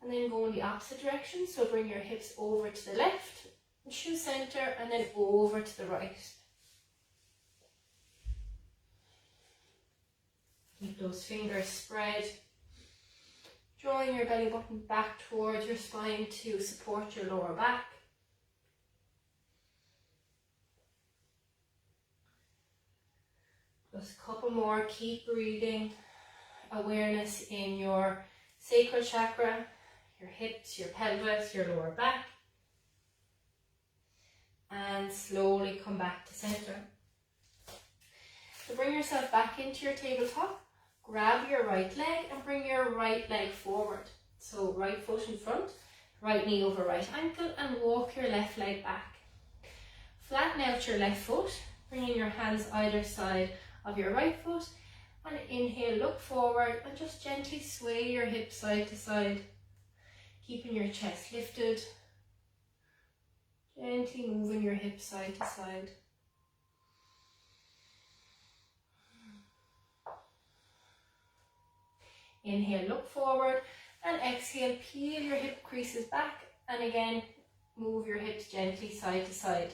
And then go in the opposite direction, so bring your hips over to the left, through center, and then over to the right. Keep those fingers spread, drawing your belly button back towards your spine to support your lower back. Just a couple more, keep breathing. Awareness in your sacral chakra, your hips, your pelvis, your lower back. And slowly come back to center. So bring yourself back into your tabletop. Grab your right leg and bring your right leg forward. So right foot in front, right knee over right ankle, and walk your left leg back. Flatten out your left foot, bringing your hands either side of your right foot, and inhale, look forward, and just gently sway your hips side to side, keeping your chest lifted, gently moving your hips side to side. Inhale, look forward, and exhale, peel your hip creases back, and again, move your hips gently side to side.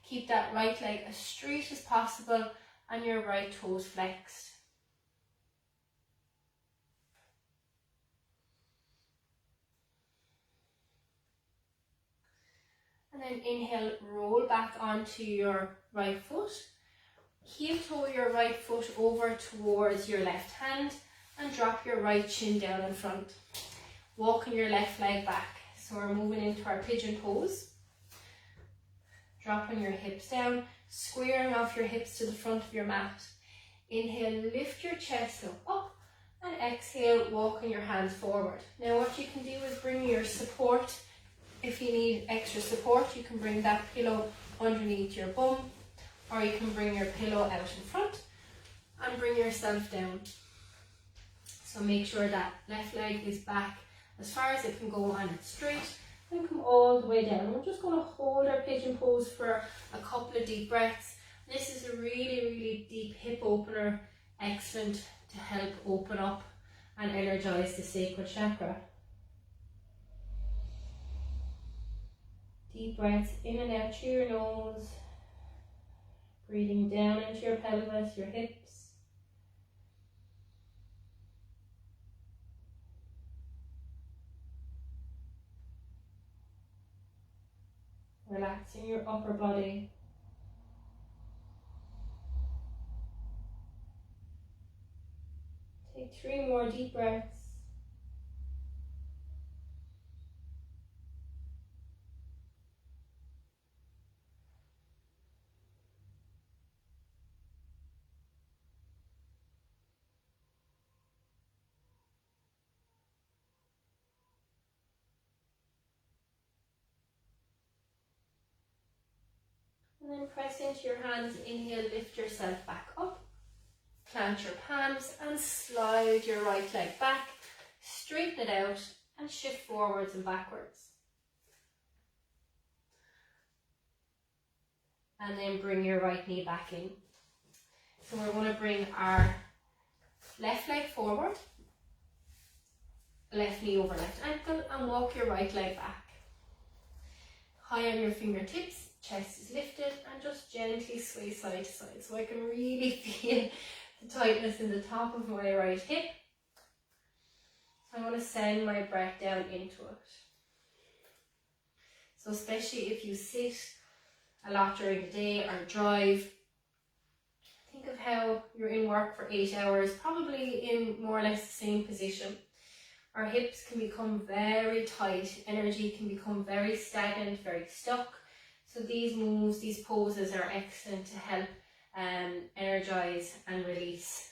Keep that right leg as straight as possible and your right toes flexed. And then inhale, roll back onto your right foot. Heel toe your right foot over towards your left hand and drop your right shin down in front. Walking your left leg back. So we're moving into our pigeon pose. Dropping your hips down, squaring off your hips to the front of your mat. Inhale, lift your chest up, and exhale, walking your hands forward. Now what you can do is bring your support. If you need extra support, you can bring that pillow underneath your bum, or you can bring your pillow out in front and bring yourself down. So make sure that left leg is back as far as it can go and it's straight, and come all the way down. We're just going to hold our pigeon pose for a couple of deep breaths. This is a really, really deep hip opener, excellent to help open up and energize the sacral chakra. Deep breaths in and out through your nose, breathing down into your pelvis, your hips. Relaxing your upper body. Take 3 more deep breaths. And then press into your hands, inhale, lift yourself back up. Plant your palms and slide your right leg back, straighten it out and shift forwards and backwards. and then bring your right knee back in. So we're going to bring our left leg forward, left knee over left ankle, and walk your right leg back. High on your fingertips, chest is lifted, and just gently sway side to side. So I can really feel the tightness in the top of my right hip. So I want to send my breath down into it. So especially if you sit a lot during the day or drive, think of how you're in work for 8 hours, probably in more or less the same position. Our hips can become very tight, energy can become very stagnant, very stuck. So these moves, these poses are excellent to help energize and release.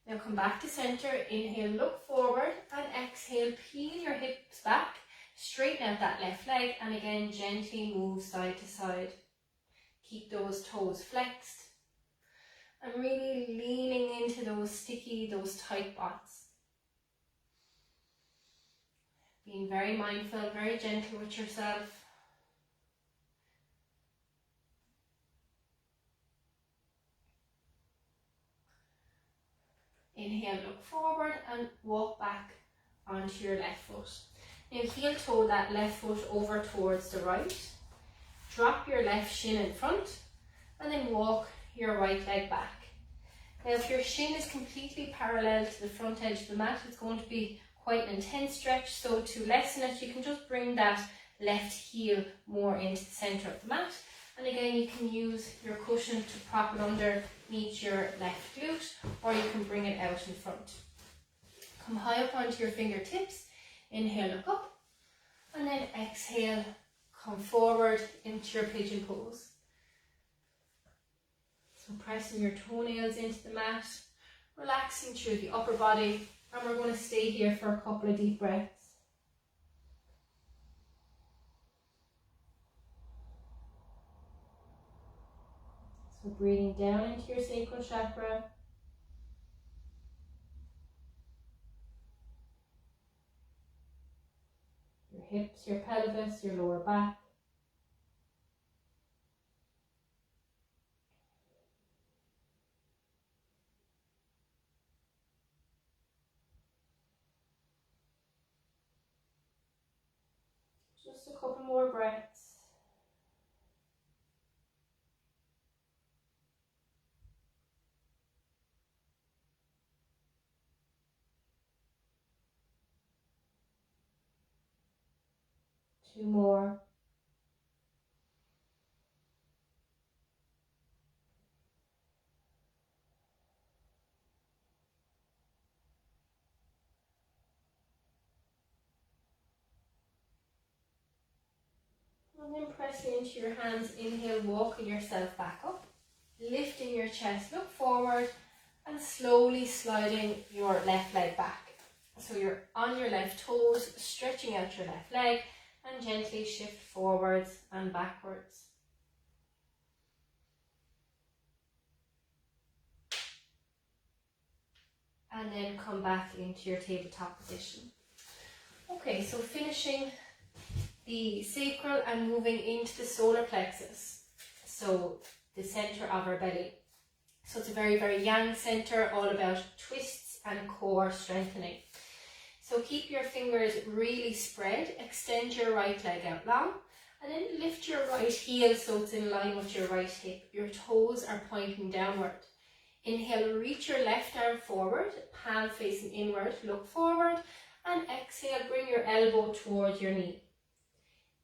Now come back to center, inhale, look forward, and exhale, peel your hips back, straighten out that left leg, and again gently move side to side. Keep those toes flexed and really leaning into those sticky, those tight bots. Being very mindful, very gentle with yourself. Inhale, look forward and walk back onto your left foot. Now heel toe that left foot over towards the right. Drop your left shin in front and then walk your right leg back. Now if your shin is completely parallel to the front edge of the mat, it's going to be quite an intense stretch. So to lessen it, you can just bring that left heel more into the center of the mat. And again, you can use your cushion to prop it underneath your left glute, or you can bring it out in front. Come high up onto your fingertips. Inhale, look up, and then exhale, come forward into your pigeon pose. So pressing your toenails into the mat, relaxing through the upper body, and we're going to stay here for a couple of deep breaths. So breathing down into your sacral chakra. Your hips, your pelvis, your lower back. Just a couple more breaths. Two more. And then pressing into your hands, inhale, walking yourself back up, lifting your chest, look forward, and slowly sliding your left leg back. So you're on your left toes, stretching out your left leg, and gently shift forwards and backwards. And then come back into your tabletop position. Okay, so finishing the sacral and moving into the solar plexus, so the center of our belly. So it's a very, very yang center, all about twists and core strengthening. So keep your fingers really spread, extend your right leg out long, and then lift your right heel so it's in line with your right hip. Your toes are pointing downward. Inhale, reach your left arm forward, palm facing inward, look forward, and exhale, bring your elbow towards your knee.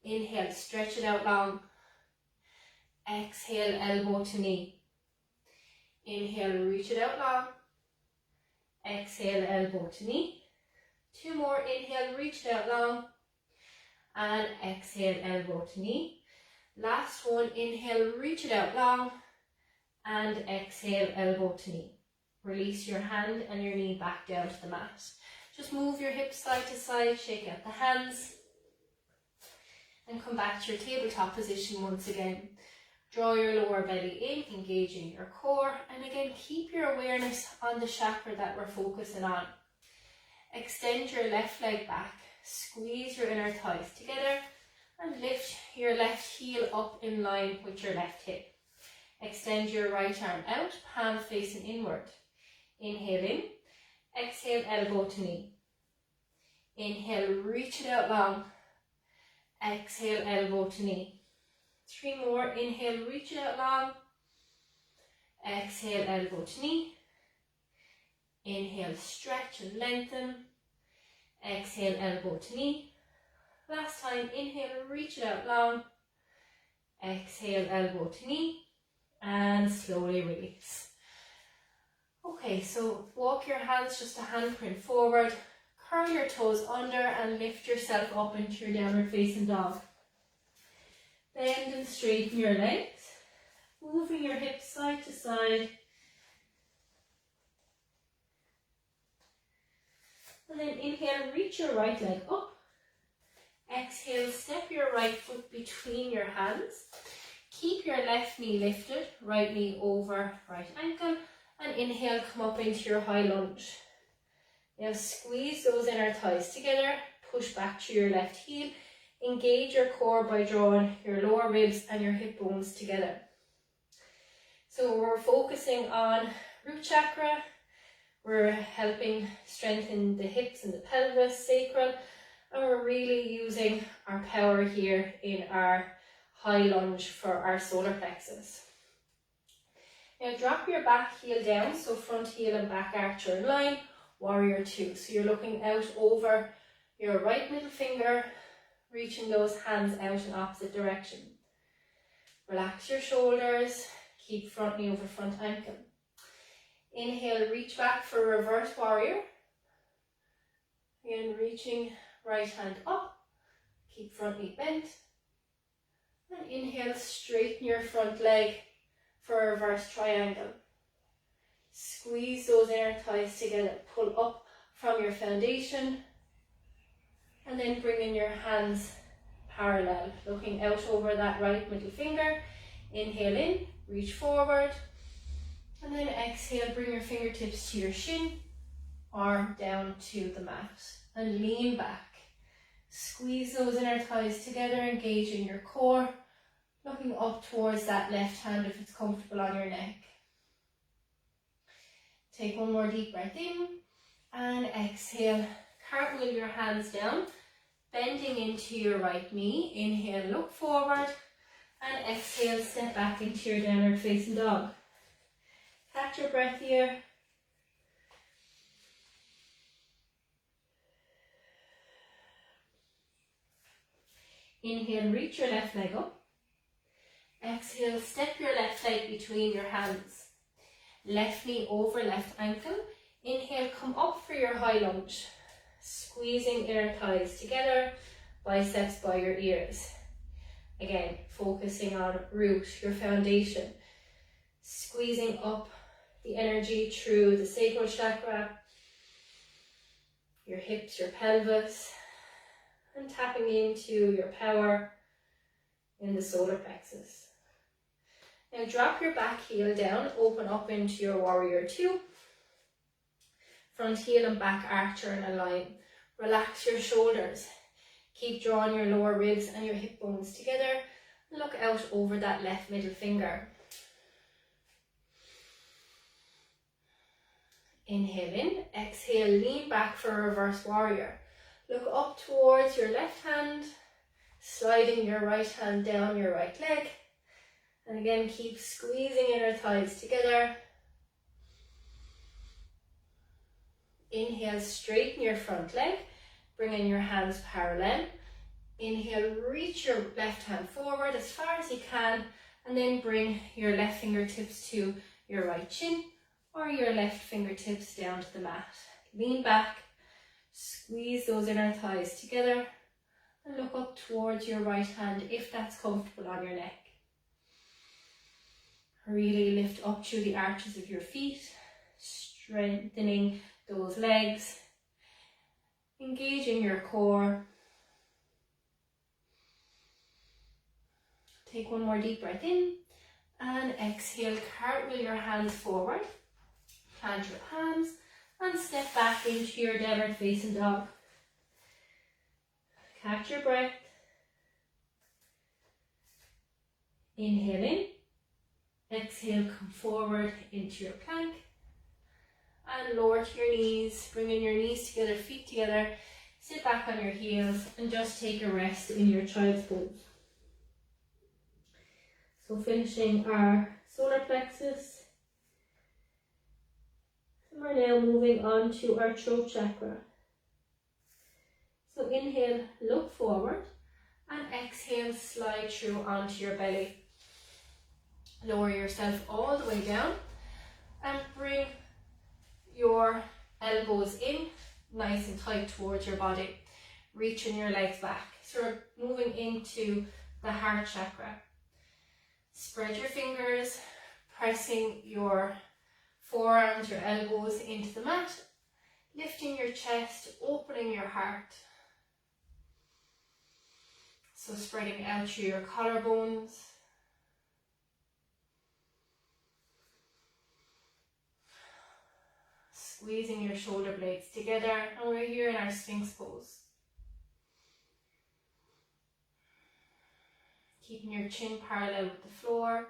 Inhale, stretch it out long. Exhale, elbow to knee. Inhale, reach it out long. Exhale, elbow to knee. Two more. Inhale, reach it out long. And exhale, elbow to knee. Last one. Inhale, reach it out long. And exhale, elbow to knee. Release your hand and your knee back down to the mat. Just move your hips side to side, shake out the hands. And come back to your tabletop position once again. Draw your lower belly in, engaging your core. And again, keep your awareness on the chakra that we're focusing on. Extend your left leg back. Squeeze your inner thighs together. And lift your left heel up in line with your left hip. Extend your right arm out, palm facing inward. Inhale in. Exhale, elbow to knee. Inhale, reach it out long. Exhale, elbow to knee. 3 more. Inhale, reach it out long. Exhale, elbow to knee. Inhale, stretch and lengthen. Exhale, elbow to knee. Last time, inhale, reach it out long. Exhale, elbow to knee. And slowly release. Okay, so walk your hands just a handprint forward. Curl your toes under and lift yourself up into your downward facing dog. Bend and straighten your legs. Moving your hips side to side. And then inhale, reach your right leg up. Exhale, step your right foot between your hands. Keep your left knee lifted, right knee over right ankle. And inhale, come up into your high lunge. Now squeeze those inner thighs together. Push back to your left heel. Engage your core by drawing your lower ribs and your hip bones together. So we're focusing on root chakra. We're helping strengthen the hips and the pelvis, sacral, and we're really using our power here in our high lunge for our solar plexus. Now drop your back heel down, so front heel and back arch are in line, warrior two. So you're looking out over your right middle finger, reaching those hands out in opposite direction. Relax your shoulders, keep front knee over front ankle. Inhale, reach back for reverse warrior. Again, reaching right hand up, keep front knee bent. And inhale, straighten your front leg for a reverse triangle. Squeeze those inner thighs together, pull up from your foundation. And then bring in your hands parallel, looking out over that right middle finger. Inhale in, reach forward. And then exhale, bring your fingertips to your shin, arm down to the mat. And lean back. Squeeze those inner thighs together, engaging your core. Looking up towards that left hand if it's comfortable on your neck. Take one more deep breath in. And exhale, cartwheel your hands down. Bending into your right knee. Inhale, look forward. And exhale, step back into your downward facing dog. Catch your breath here. Inhale, reach your left leg up. Exhale, step your left leg between your hands. Left knee over left ankle. Inhale, come up for your high lunge. Squeezing inner thighs together, biceps by your ears. Again, focusing on root, your foundation. Squeezing up the energy through the Sacral Chakra, your hips, your pelvis, and tapping into your power in the Solar Plexus. Now drop your back heel down, open up into your warrior two. Front heel and back arch are in a line. Relax your shoulders. Keep drawing your lower ribs and your hip bones together. And look out over that left middle finger. Inhale in, exhale, lean back for a reverse warrior. Look up towards your left hand, sliding your right hand down your right leg. And again, keep squeezing inner thighs together. Inhale, straighten your front leg, bring in your hands parallel. Inhale, reach your left hand forward as far as you can, and then bring your left fingertips to your right shin or your left fingertips down to the mat. Lean back, squeeze those inner thighs together, and look up towards your right hand if that's comfortable on your neck. Really lift up through the arches of your feet, strengthening those legs, engaging your core. Take one more deep breath in and exhale, cartwheel your hands forward, plant your palms and step back into your downward facing dog. Catch your breath. Inhale in. Exhale, come forward into your plank. And lower to your knees, bringing your knees together, feet together. Sit back on your heels and just take a rest in your child's pose. So finishing our solar plexus. And we're now moving on to our throat chakra. So inhale, look forward, and exhale, slide through onto your belly. Lower yourself all the way down and bring your elbows in, nice and tight towards your body. Reaching your legs back. So we're moving into the heart chakra. Spread your fingers, pressing your forearms, your elbows into the mat, lifting your chest, opening your heart. So spreading out through your collarbones. Squeezing your shoulder blades together, and we're here in our Sphinx pose. Keeping your chin parallel with the floor.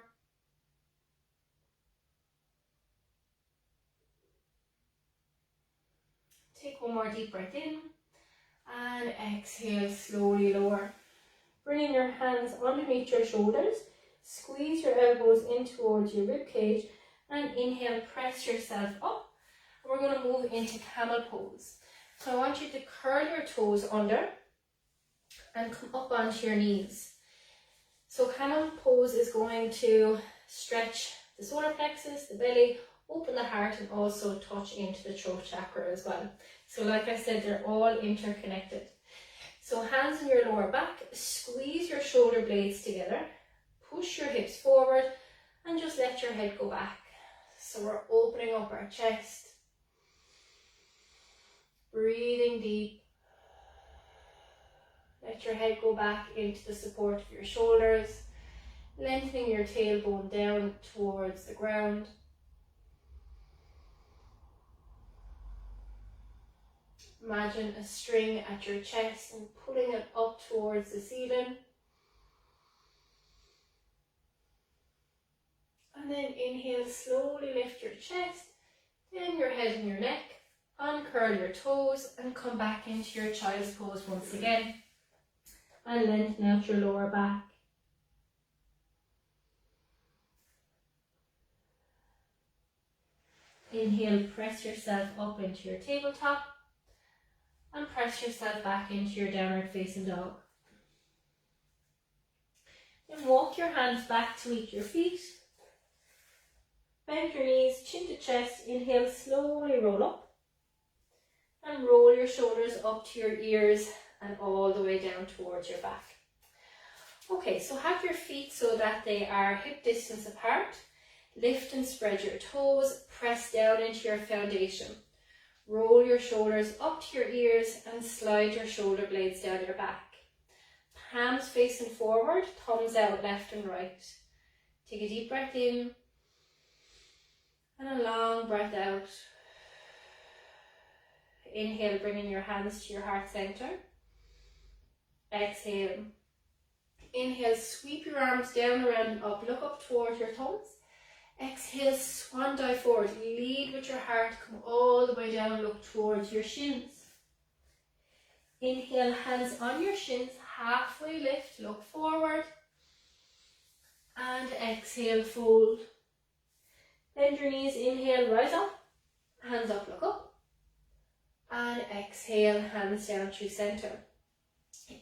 Take one more deep breath in, and exhale, slowly lower. Bringing your hands underneath your shoulders, squeeze your elbows in towards your rib cage, and inhale, press yourself up. We're going to move into Camel Pose. So I want you to curl your toes under and come up onto your knees. So Camel Pose is going to stretch the solar plexus, the belly, open the heart, and also touch into the throat chakra as well. So like I said, they're all interconnected. So hands on your lower back, squeeze your shoulder blades together, push your hips forward, and just let your head go back. So we're opening up our chest. Breathing deep. Let your head go back into the support of your shoulders, lengthening your tailbone down towards the ground. Imagine a string at your chest and pulling it up towards the ceiling. And then inhale, slowly lift your chest, then your head and your neck. Uncurl your toes and come back into your child's pose once again. And lengthen out your lower back. Inhale, press yourself up into your tabletop. And press yourself back into your downward facing dog. Then walk your hands back to meet your feet. Bend your knees, chin to chest. Inhale, slowly roll up. And roll your shoulders up to your ears and all the way down towards your back. Okay, so have your feet so that they are hip distance apart. Lift and spread your toes. Press down into your foundation. Roll your shoulders up to your ears and slide your shoulder blades down your back. Palms facing forward, thumbs out left and right. Take a deep breath in and a long breath out. Inhale, bringing your hands to your heart center. Exhale. Inhale, sweep your arms down, around and up. Look up towards your thumbs. Exhale, swan dive forward. Lead with your heart. Come all the way down. Look towards your shins. Inhale, hands on your shins. Halfway lift. Look forward. And exhale, fold. Bend your knees. Inhale, rise up. Hands up, look up. And exhale, hands down through center.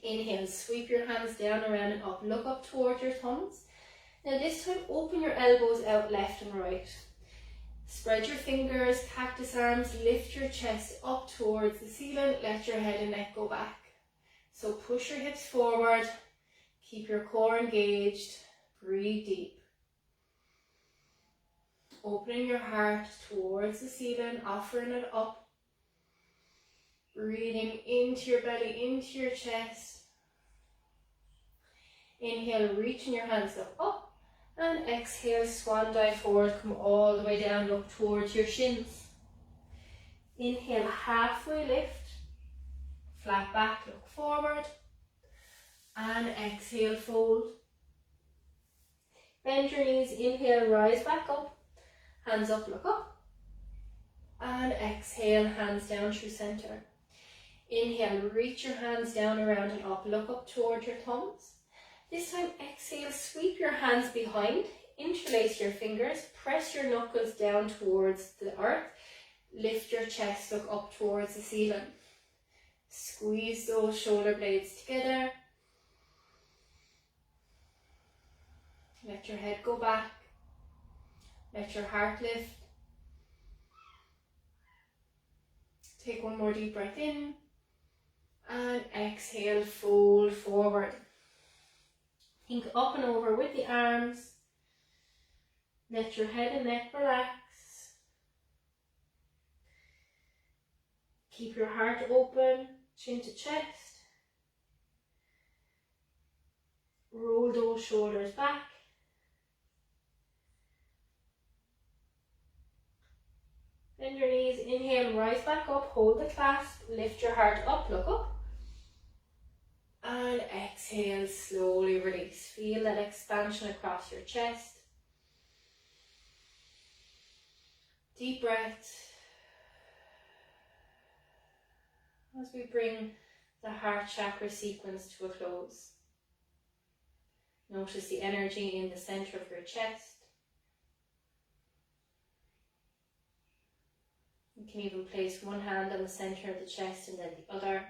Inhale, sweep your hands down, around and up. Look up towards your thumbs. Now this time, open your elbows out left and right. Spread your fingers, cactus arms, lift your chest up towards the ceiling. Let your head and neck go back. So push your hips forward. Keep your core engaged. Breathe deep. Opening your heart towards the ceiling, offering it up. Breathing into your belly, into your chest. Inhale, reaching your hands up. And exhale, swan dive forward, come all the way down, look towards your shins. Inhale, halfway lift. Flat back, look forward. And exhale, fold. Bend your knees, inhale, rise back up, hands up, look up. And exhale, hands down through center. Inhale, reach your hands down, around and up, look up toward your thumbs. This time, exhale, sweep your hands behind, interlace your fingers, press your knuckles down towards the earth, lift your chest, look up towards the ceiling. Squeeze those shoulder blades together. Let your head go back. Let your heart lift. Take one more deep breath in. And exhale, fold forward. Think up and over with the arms. Let your head and neck relax. Keep your heart open, chin to chest. Roll those shoulders back. Bend your knees, inhale, rise back up, hold the clasp, lift your heart up, look up. And exhale, slowly release. Feel that expansion across your chest. Deep breath. As we bring the heart chakra sequence to a close. Notice the energy in the center of your chest. You can even place one hand on the center of the chest and then the other.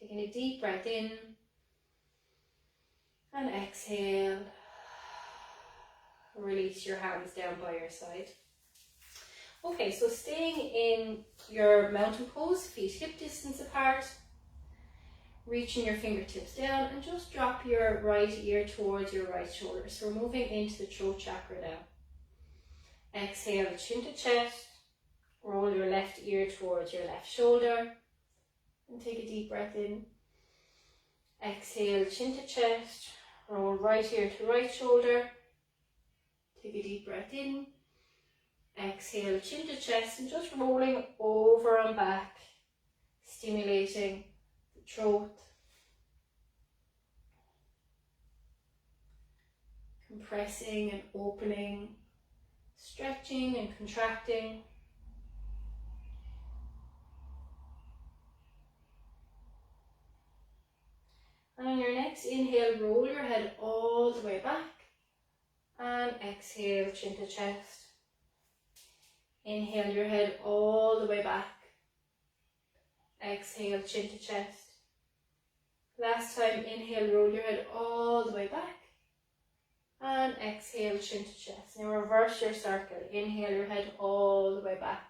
Taking a deep breath in and exhale. Release your hands down by your side. Okay, so staying in your mountain pose, feet hip distance apart, reaching your fingertips down and just drop your right ear towards your right shoulder. So we're moving into the Choke Chakra now. Exhale, chin to chest, roll your left ear towards your left shoulder and take a deep breath in. Exhale, chin to chest, roll right ear to right shoulder, take a deep breath in. Exhale, chin to chest and just rolling over and back, stimulating the throat. Compressing and opening, stretching and contracting. And on your next inhale, roll your head all the way back and exhale, chin to chest. Inhale your head all the way back. Exhale, chin to chest. Last time, inhale, roll your head all the way back. And exhale, chin to chest. Now reverse your circle. Inhale your head all the way back.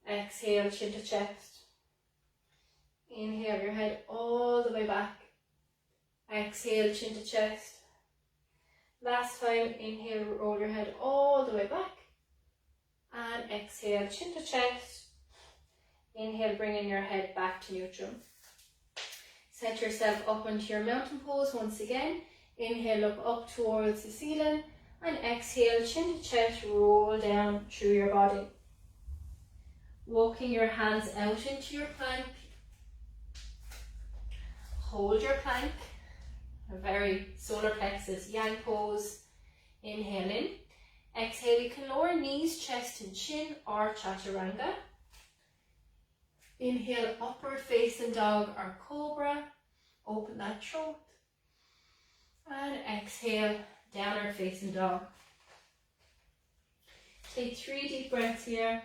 Exhale, chin to chest. Inhale your head all the way back. Exhale, chin to chest. Last time, inhale, roll your head all the way back. And exhale, chin to chest. Inhale, bringing your head back to neutral. Set yourself up into your mountain pose once again. Inhale, look up towards the ceiling. And exhale, chin to chest, roll down through your body. Walking your hands out into your plank. Hold your plank. A very solar plexus yang pose. Inhale in. Exhale, you can lower knees, chest and chin or chaturanga. Inhale, upward facing dog or cobra. Open that throat. And exhale, downward facing dog. Take 3 deep breaths here.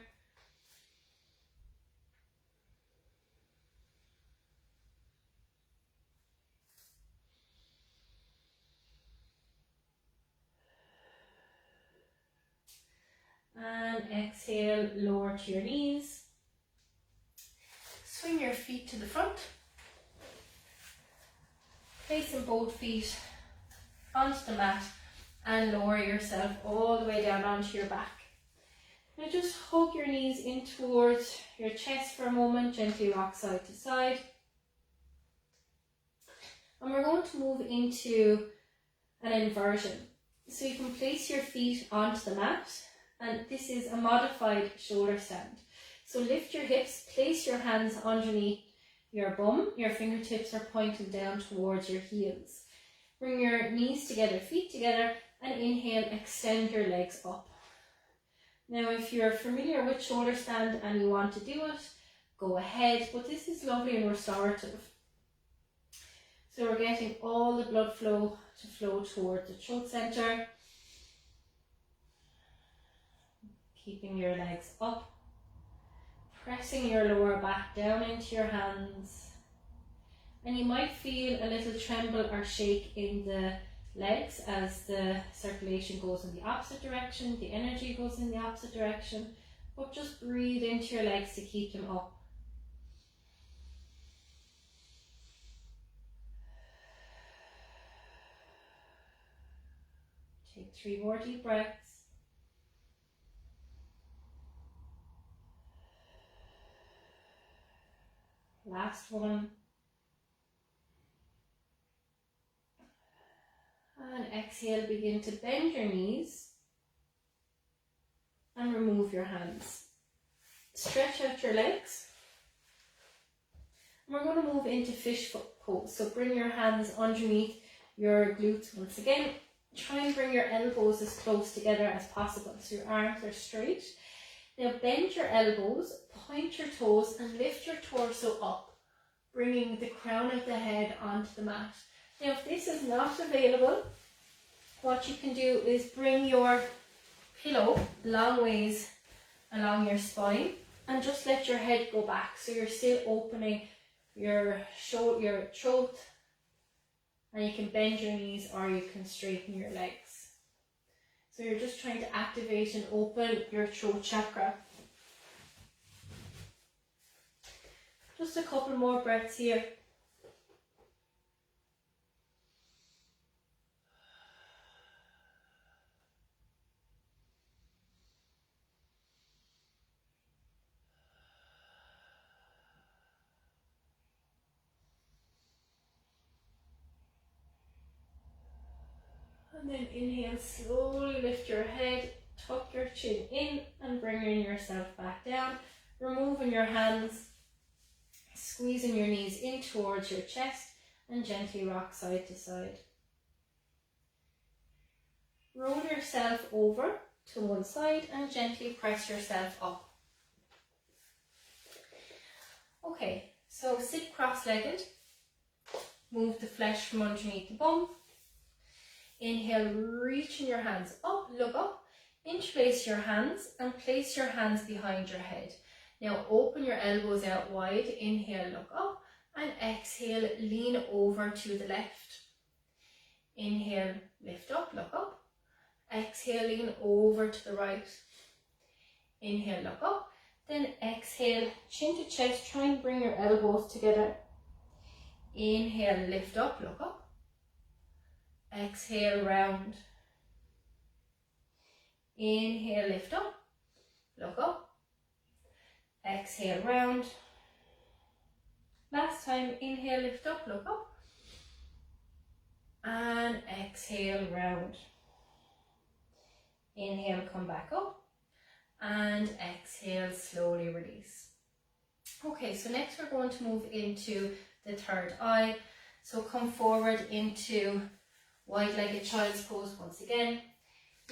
And exhale, lower to your knees. Swing your feet to the front. Placing both feet onto the mat and lower yourself all the way down onto your back. Now just hug your knees in towards your chest for a moment, gently rock side to side. And we're going to move into an inversion. So you can place your feet onto the mat, and this is a modified shoulder stand. So lift your hips, place your hands underneath your bum, your fingertips are pointing down towards your heels. Bring your knees together, feet together, and inhale, extend your legs up. Now, if you're familiar with shoulder stand and you want to do it, go ahead, but this is lovely and restorative. So we're getting all the blood flow to flow toward the throat center. Keeping your legs up, pressing your lower back down into your hands. And you might feel a little tremble or shake in the legs as the circulation goes in the opposite direction, the energy goes in the opposite direction, but just breathe into your legs to keep them up. Take 3 more deep breaths. Last one. And exhale, begin to bend your knees and remove your hands. Stretch out your legs. And we're going to move into fish pose. So bring your hands underneath your glutes once again. Try and bring your elbows as close together as possible so your arms are straight. Now bend your elbows, point your toes and lift your torso up, bringing the crown of the head onto the mat. Now if this is not available, what you can do is bring your pillow long ways along your spine and just let your head go back so you're still opening your throat, and you can bend your knees or you can straighten your legs. So you're just trying to activate and open your throat chakra. Just a couple more breaths here. And then inhale, slowly lift your head, tuck your chin in and bringing yourself back down. Removing your hands, squeezing your knees in towards your chest and gently rock side to side. Roll yourself over to one side and gently press yourself up. Okay, so sit cross-legged. Move the flesh from underneath the bum. Inhale, reaching your hands up, look up, interlace your hands and place your hands behind your head. Now open your elbows out wide, inhale, look up, and exhale, lean over to the left. Inhale, lift up, look up, exhale, lean over to the right. Inhale, look up, then exhale, chin to chest, try and bring your elbows together. Inhale, lift up, look up. Exhale, round. Inhale, lift up, look up. Exhale, round. Last time, inhale, lift up, look up. And exhale, round. Inhale, come back up. And exhale, slowly release. Okay, so next we're going to move into the third eye. So come forward into wide-legged child's pose once again.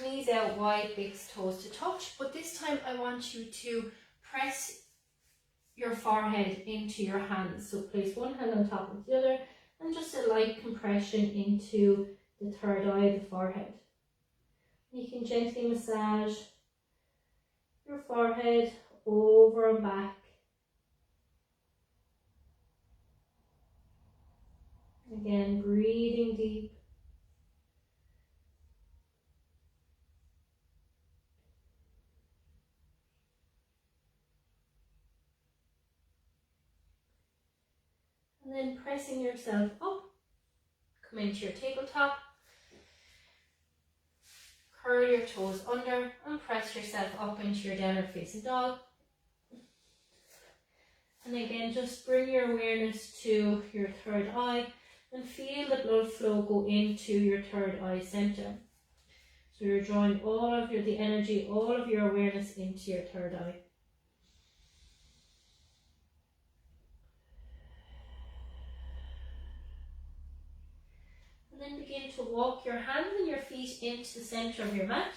Knees out wide, big toes to touch. But this time I want you to press your forehead into your hands. So place one hand on top of the other and just a light compression into the third eye, the forehead. You can gently massage your forehead over and back. Again, breathing deep. And then pressing yourself up, come into your tabletop, curl your toes under and press yourself up into your downward facing dog. And again, just bring your awareness to your third eye and feel the blood flow go into your third eye center. So you're drawing all of the energy, all of your awareness into your third eye. And then begin to walk your hands and your feet into the center of your mat,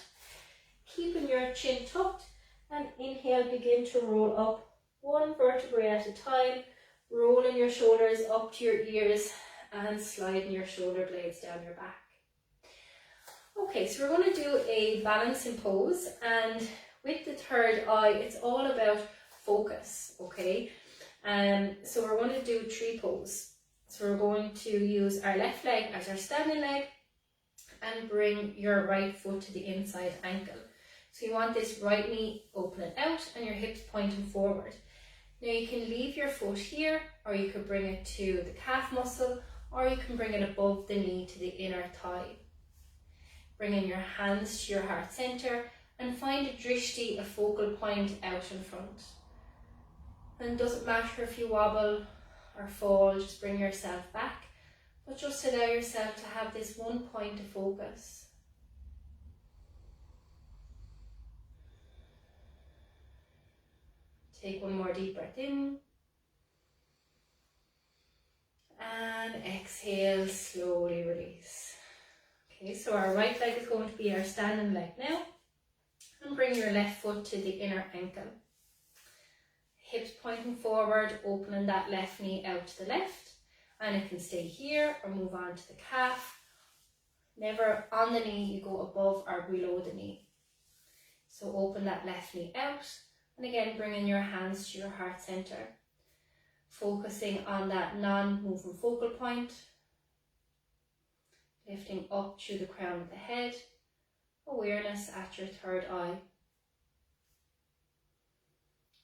keeping your chin tucked, and inhale, begin to roll up one vertebrae at a time, rolling your shoulders up to your ears and sliding your shoulder blades down your back. Okay, so we're going to do a balancing pose, and with the third eye, it's all about focus, okay? So we're going to do tree pose. So we're going to use our left leg as our standing leg and bring your right foot to the inside ankle. So you want this right knee opening out and your hips pointing forward. Now you can leave your foot here, or you could bring it to the calf muscle, or you can bring it above the knee to the inner thigh. Bringing your hands to your heart center and find a drishti, a focal point out in front. And it doesn't matter if you wobble or fall, just bring yourself back, but just allow yourself to have this one point of focus. Take one more deep breath in. And exhale, slowly release. Okay, so our right leg is going to be our standing leg now. And bring your left foot to the inner ankle. Hips pointing forward, opening that left knee out to the left. And it can stay here or move on to the calf. Never on the knee, you go above or below the knee. So open that left knee out. And again, bringing your hands to your heart center. Focusing on that non-moving focal point. Lifting up through the crown of the head. Awareness at your third eye.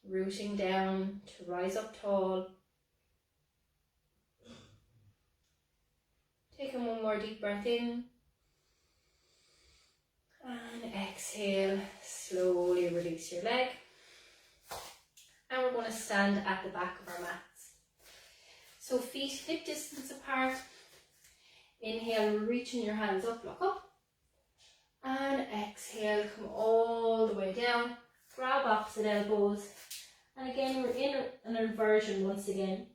Rooting down to rise up tall. Taking one more deep breath in. And exhale, slowly release your leg. And we're going to stand at the back of our mats. So feet hip distance apart. Inhale, reaching your hands up, look up. And exhale, come all the way down. Grab opposite elbows. And again, we're in an inversion once again.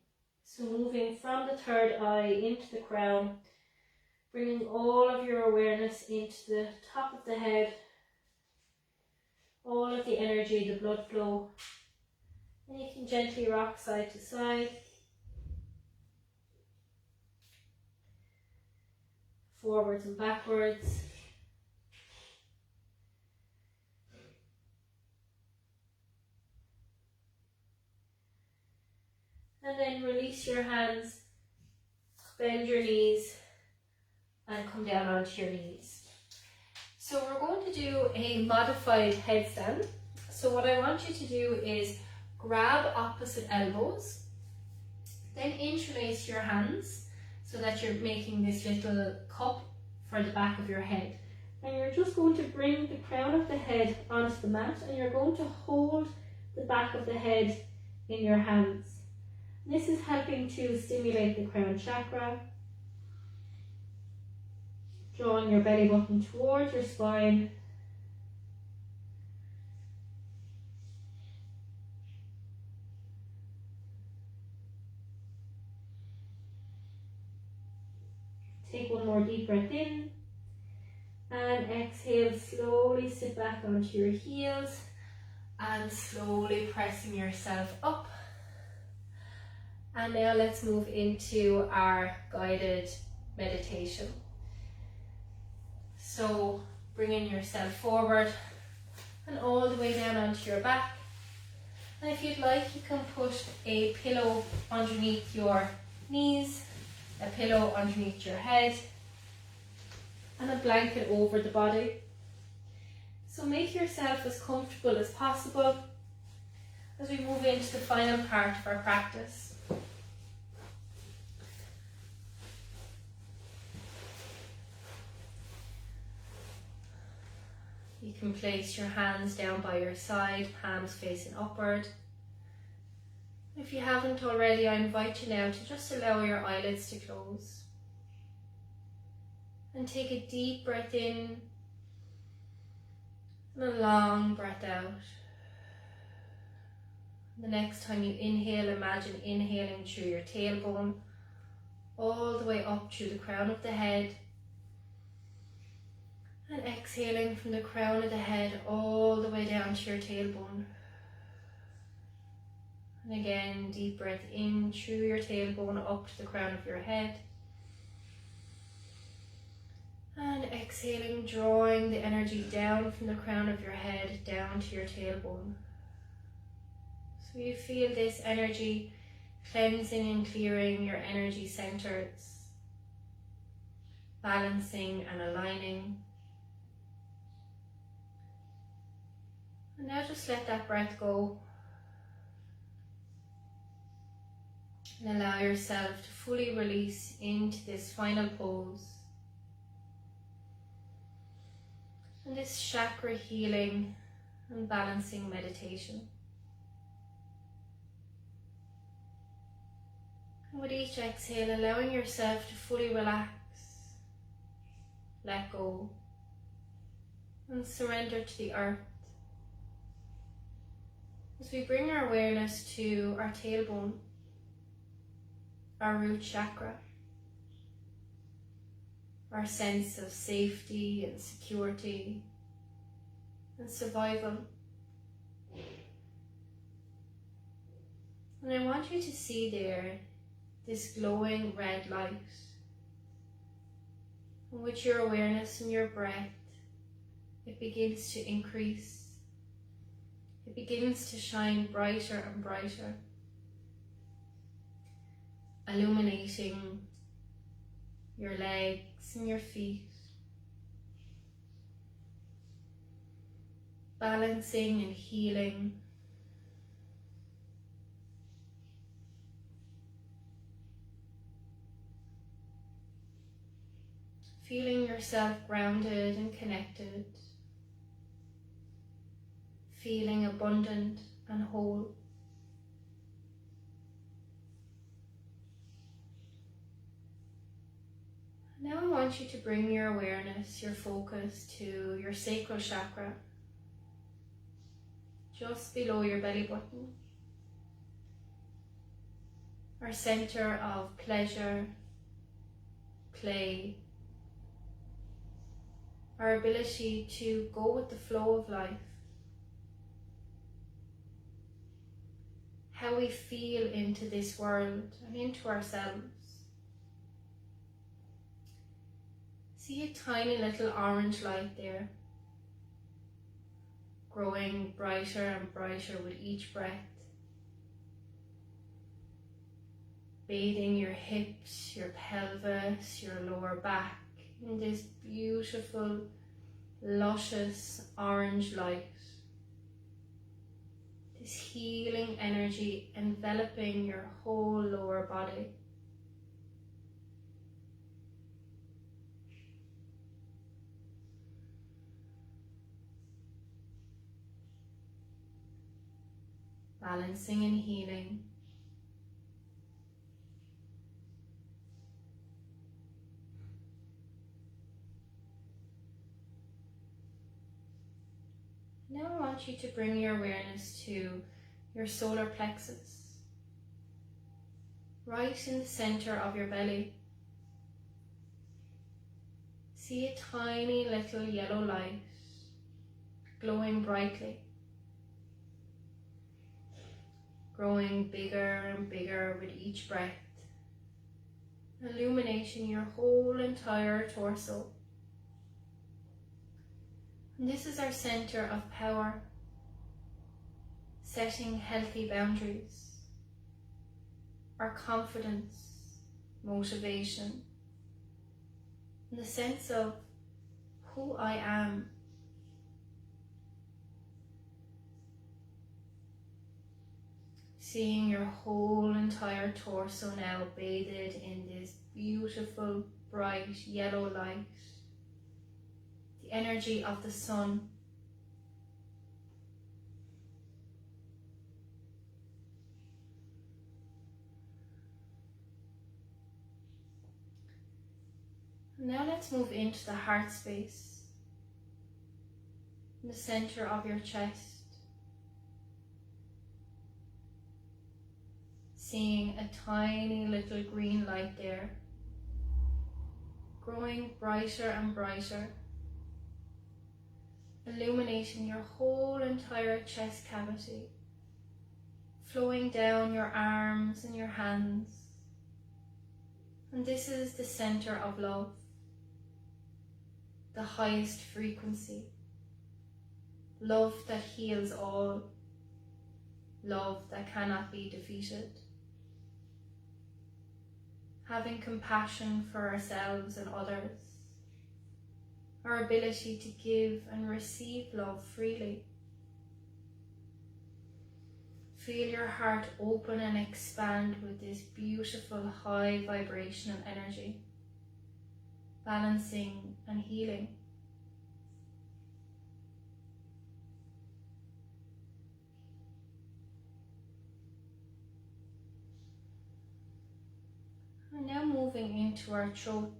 So moving from the third eye into the crown. Bringing all of your awareness into the top of the head. All of the energy, the blood flow. And you can gently rock side to side. Forwards and backwards. And then release your hands, bend your knees, and come down onto your knees. So we're going to do a modified headstand. So what I want you to do is grab opposite elbows, then interlace your hands so that you're making this little cup for the back of your head. And you're just going to bring the crown of the head onto the mat, and you're going to hold the back of the head in your hands. This is helping to stimulate the crown chakra, drawing your belly button towards your spine. Take one more deep breath in and exhale, slowly sit back onto your heels and slowly pressing yourself up. And now let's move into our guided meditation. So bringing yourself forward and all the way down onto your back. And if you'd like, you can put a pillow underneath your knees, a pillow underneath your head, and a blanket over the body. So make yourself as comfortable as possible as we move into the final part of our practice. You can place your hands down by your side, palms facing upward. If you haven't already, I invite you now to just allow your eyelids to close. And take a deep breath in and a long breath out. The next time you inhale, imagine inhaling through your tailbone, all the way up through the crown of the head, And exhaling from the crown of the head all the way down to your tailbone. And again, deep breath in through your tailbone up to the crown of your head. And exhaling, drawing the energy down from the crown of your head down to your tailbone. So you feel this energy cleansing and clearing your energy centers, balancing and aligning. And now just let that breath go. And allow yourself to fully release into this final pose. And this chakra healing and balancing meditation. And with each exhale, allowing yourself to fully relax, let go, and surrender to the earth. As we bring our awareness to our tailbone, our root chakra, our sense of safety and security and survival. And I want you to see there this glowing red light, and with your awareness and your breath, it begins to increase. It begins to shine brighter and brighter, illuminating your legs and your feet, balancing and healing, feeling yourself grounded and connected, feeling abundant and whole. Now I want you to bring your awareness, your focus to your Sacral Chakra, just below your belly button, our center of pleasure, play, our ability to go with the flow of life, how we feel into this world and into ourselves. See a tiny little orange light there, growing brighter and brighter with each breath, bathing your hips, your pelvis, your lower back in this beautiful, luscious orange light. This healing energy enveloping your whole lower body. Balancing and healing. Now I want you to bring your awareness to your solar plexus, right in the center of your belly. See a tiny little yellow light glowing brightly, growing bigger and bigger with each breath, illuminating your whole entire torso. And this is our center of power, setting healthy boundaries, our confidence, motivation, and the sense of who I am. Seeing your whole entire torso now bathed in this beautiful, bright yellow light, the energy of the sun. Now let's move into the heart space, in the center of your chest. Seeing a tiny little green light there, growing brighter and brighter, illuminating your whole entire chest cavity, flowing down your arms and your hands. And this is the center of love, the highest frequency, love that heals all, love that cannot be defeated. Having compassion for ourselves and others, our ability to give and receive love freely. Feel your heart open and expand with this beautiful high vibrational energy, balancing and healing. And now moving into our throat,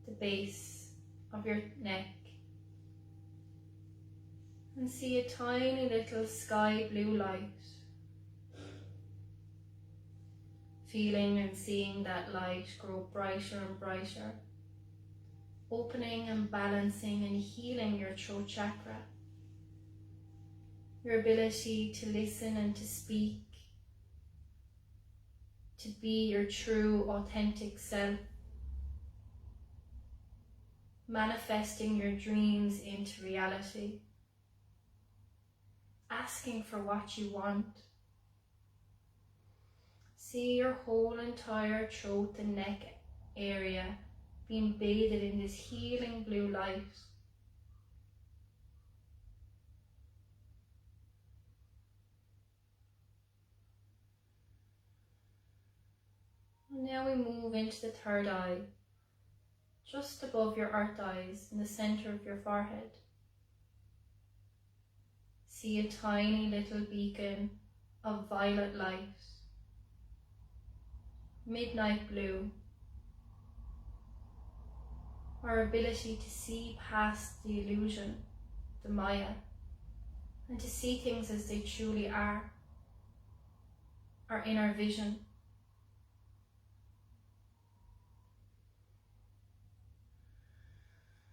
the base of your neck, and see a tiny little sky blue light. Feeling and seeing that light grow brighter and brighter, opening and balancing and healing your throat chakra, your ability to listen and to speak, to be your true, authentic self, manifesting your dreams into reality, asking for what you want. See your whole entire throat and neck area being bathed in this healing blue light. And now we move into the third eye, just above your earth eyes in the center of your forehead. See a tiny little beacon of violet light, midnight blue. Our ability to see past the illusion, the Maya, and to see things as they truly are, our inner vision.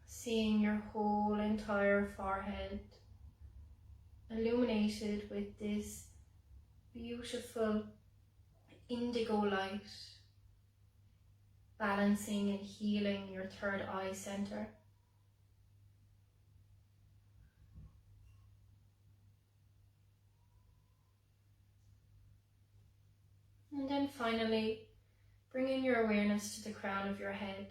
Seeing your whole entire forehead illuminated with this beautiful indigo light, balancing and healing your third eye center. And then finally, bringing your awareness to the crown of your head,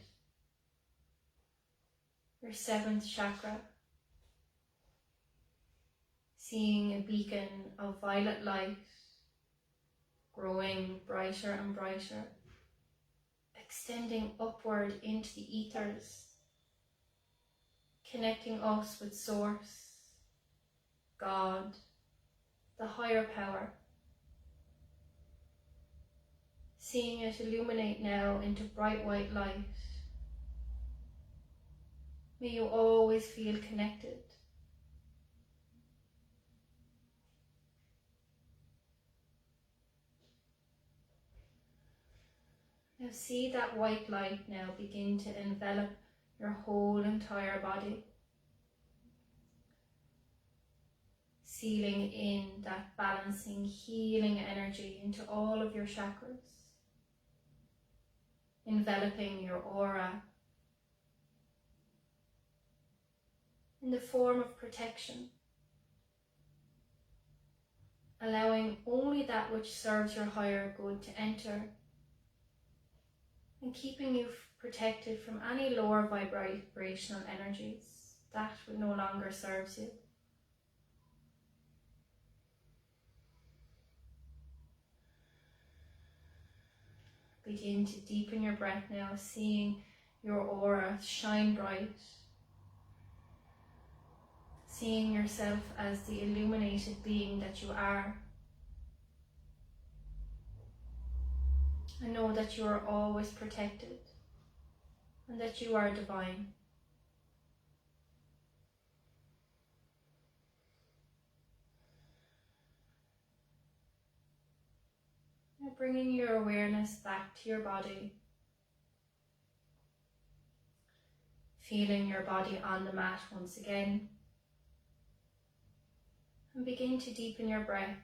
your seventh chakra, seeing a beacon of violet light growing brighter and brighter, extending upward into the ethers, connecting us with Source, God, the higher power. Seeing it illuminate now into bright white light. May you always feel connected. Now see that white light now begin to envelop your whole entire body, sealing in that balancing, healing energy into all of your chakras, enveloping your aura in the form of protection, allowing only that which serves your higher good to enter, and keeping you protected from any lower vibrational energies that no longer serves you. Begin to deepen your breath now, seeing your aura shine bright, seeing yourself as the illuminated being that you are. And know that you are always protected and that you are divine. Now bringing your awareness back to your body, feeling your body on the mat once again. And begin to deepen your breath.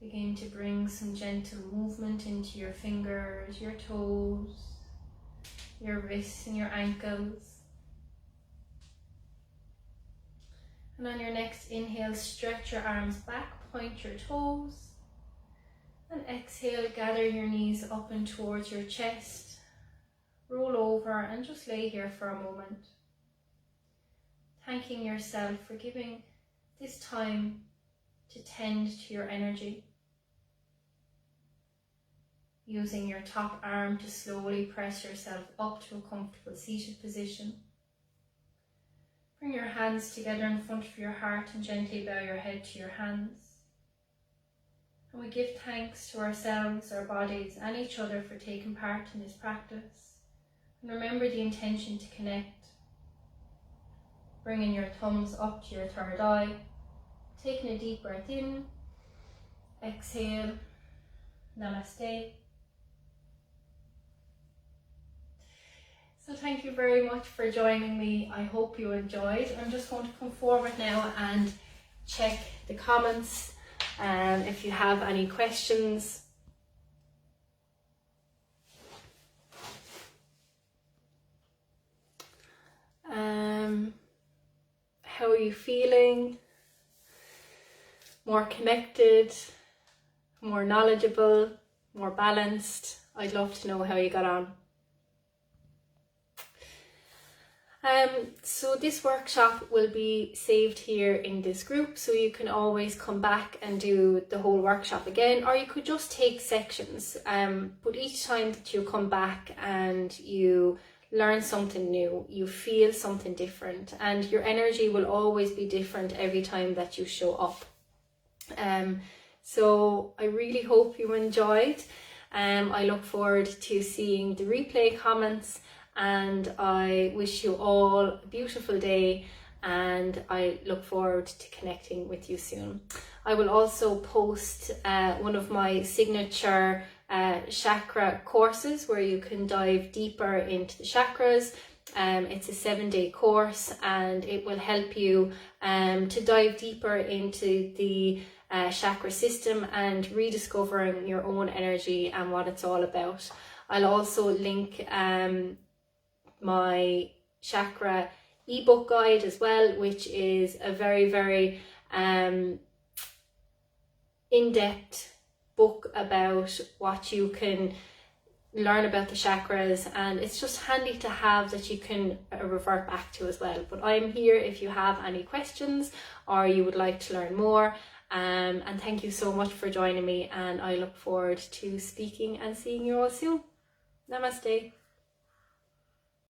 Begin to bring some gentle movement into your fingers, your toes, your wrists and your ankles. And on your next inhale, stretch your arms back, point your toes. And exhale, gather your knees up and towards your chest. Roll over and just lay here for a moment. Thanking yourself for giving this time to tend to your energy. Using your top arm to slowly press yourself up to a comfortable seated position. Bring your hands together in front of your heart and gently bow your head to your hands. And we give thanks to ourselves, our bodies, and each other for taking part in this practice. And remember the intention to connect. Bringing your thumbs up to your third eye. Taking a deep breath in. Exhale. Namaste. So thank you very much for joining me. I hope you enjoyed. I'm just going to come forward now and check the comments if you have any questions. How are you feeling? More connected, more knowledgeable, more balanced? I'd love to know how you got on. So this workshop will be saved here in this group, so you can always come back and do the whole workshop again, or you could just take sections. But each time that you come back and you learn something new, you feel something different, and your energy will always be different every time that you show up. So I really hope you enjoyed. I look forward to seeing the replay comments, and I wish you all a beautiful day, and I look forward to connecting with you soon. I will also post one of my signature chakra courses where you can dive deeper into the chakras. It's a 7-day course, and it will help you to dive deeper into the chakra system and rediscovering your own energy and what it's all about. I'll also link my chakra ebook guide as well, which is a very, very in-depth book about what you can learn about the chakras, and it's just handy to have that you can revert back to as well. But I'm here if you have any questions or you would like to learn more. And thank you so much for joining me, and I look forward to speaking and seeing you all soon. Namaste.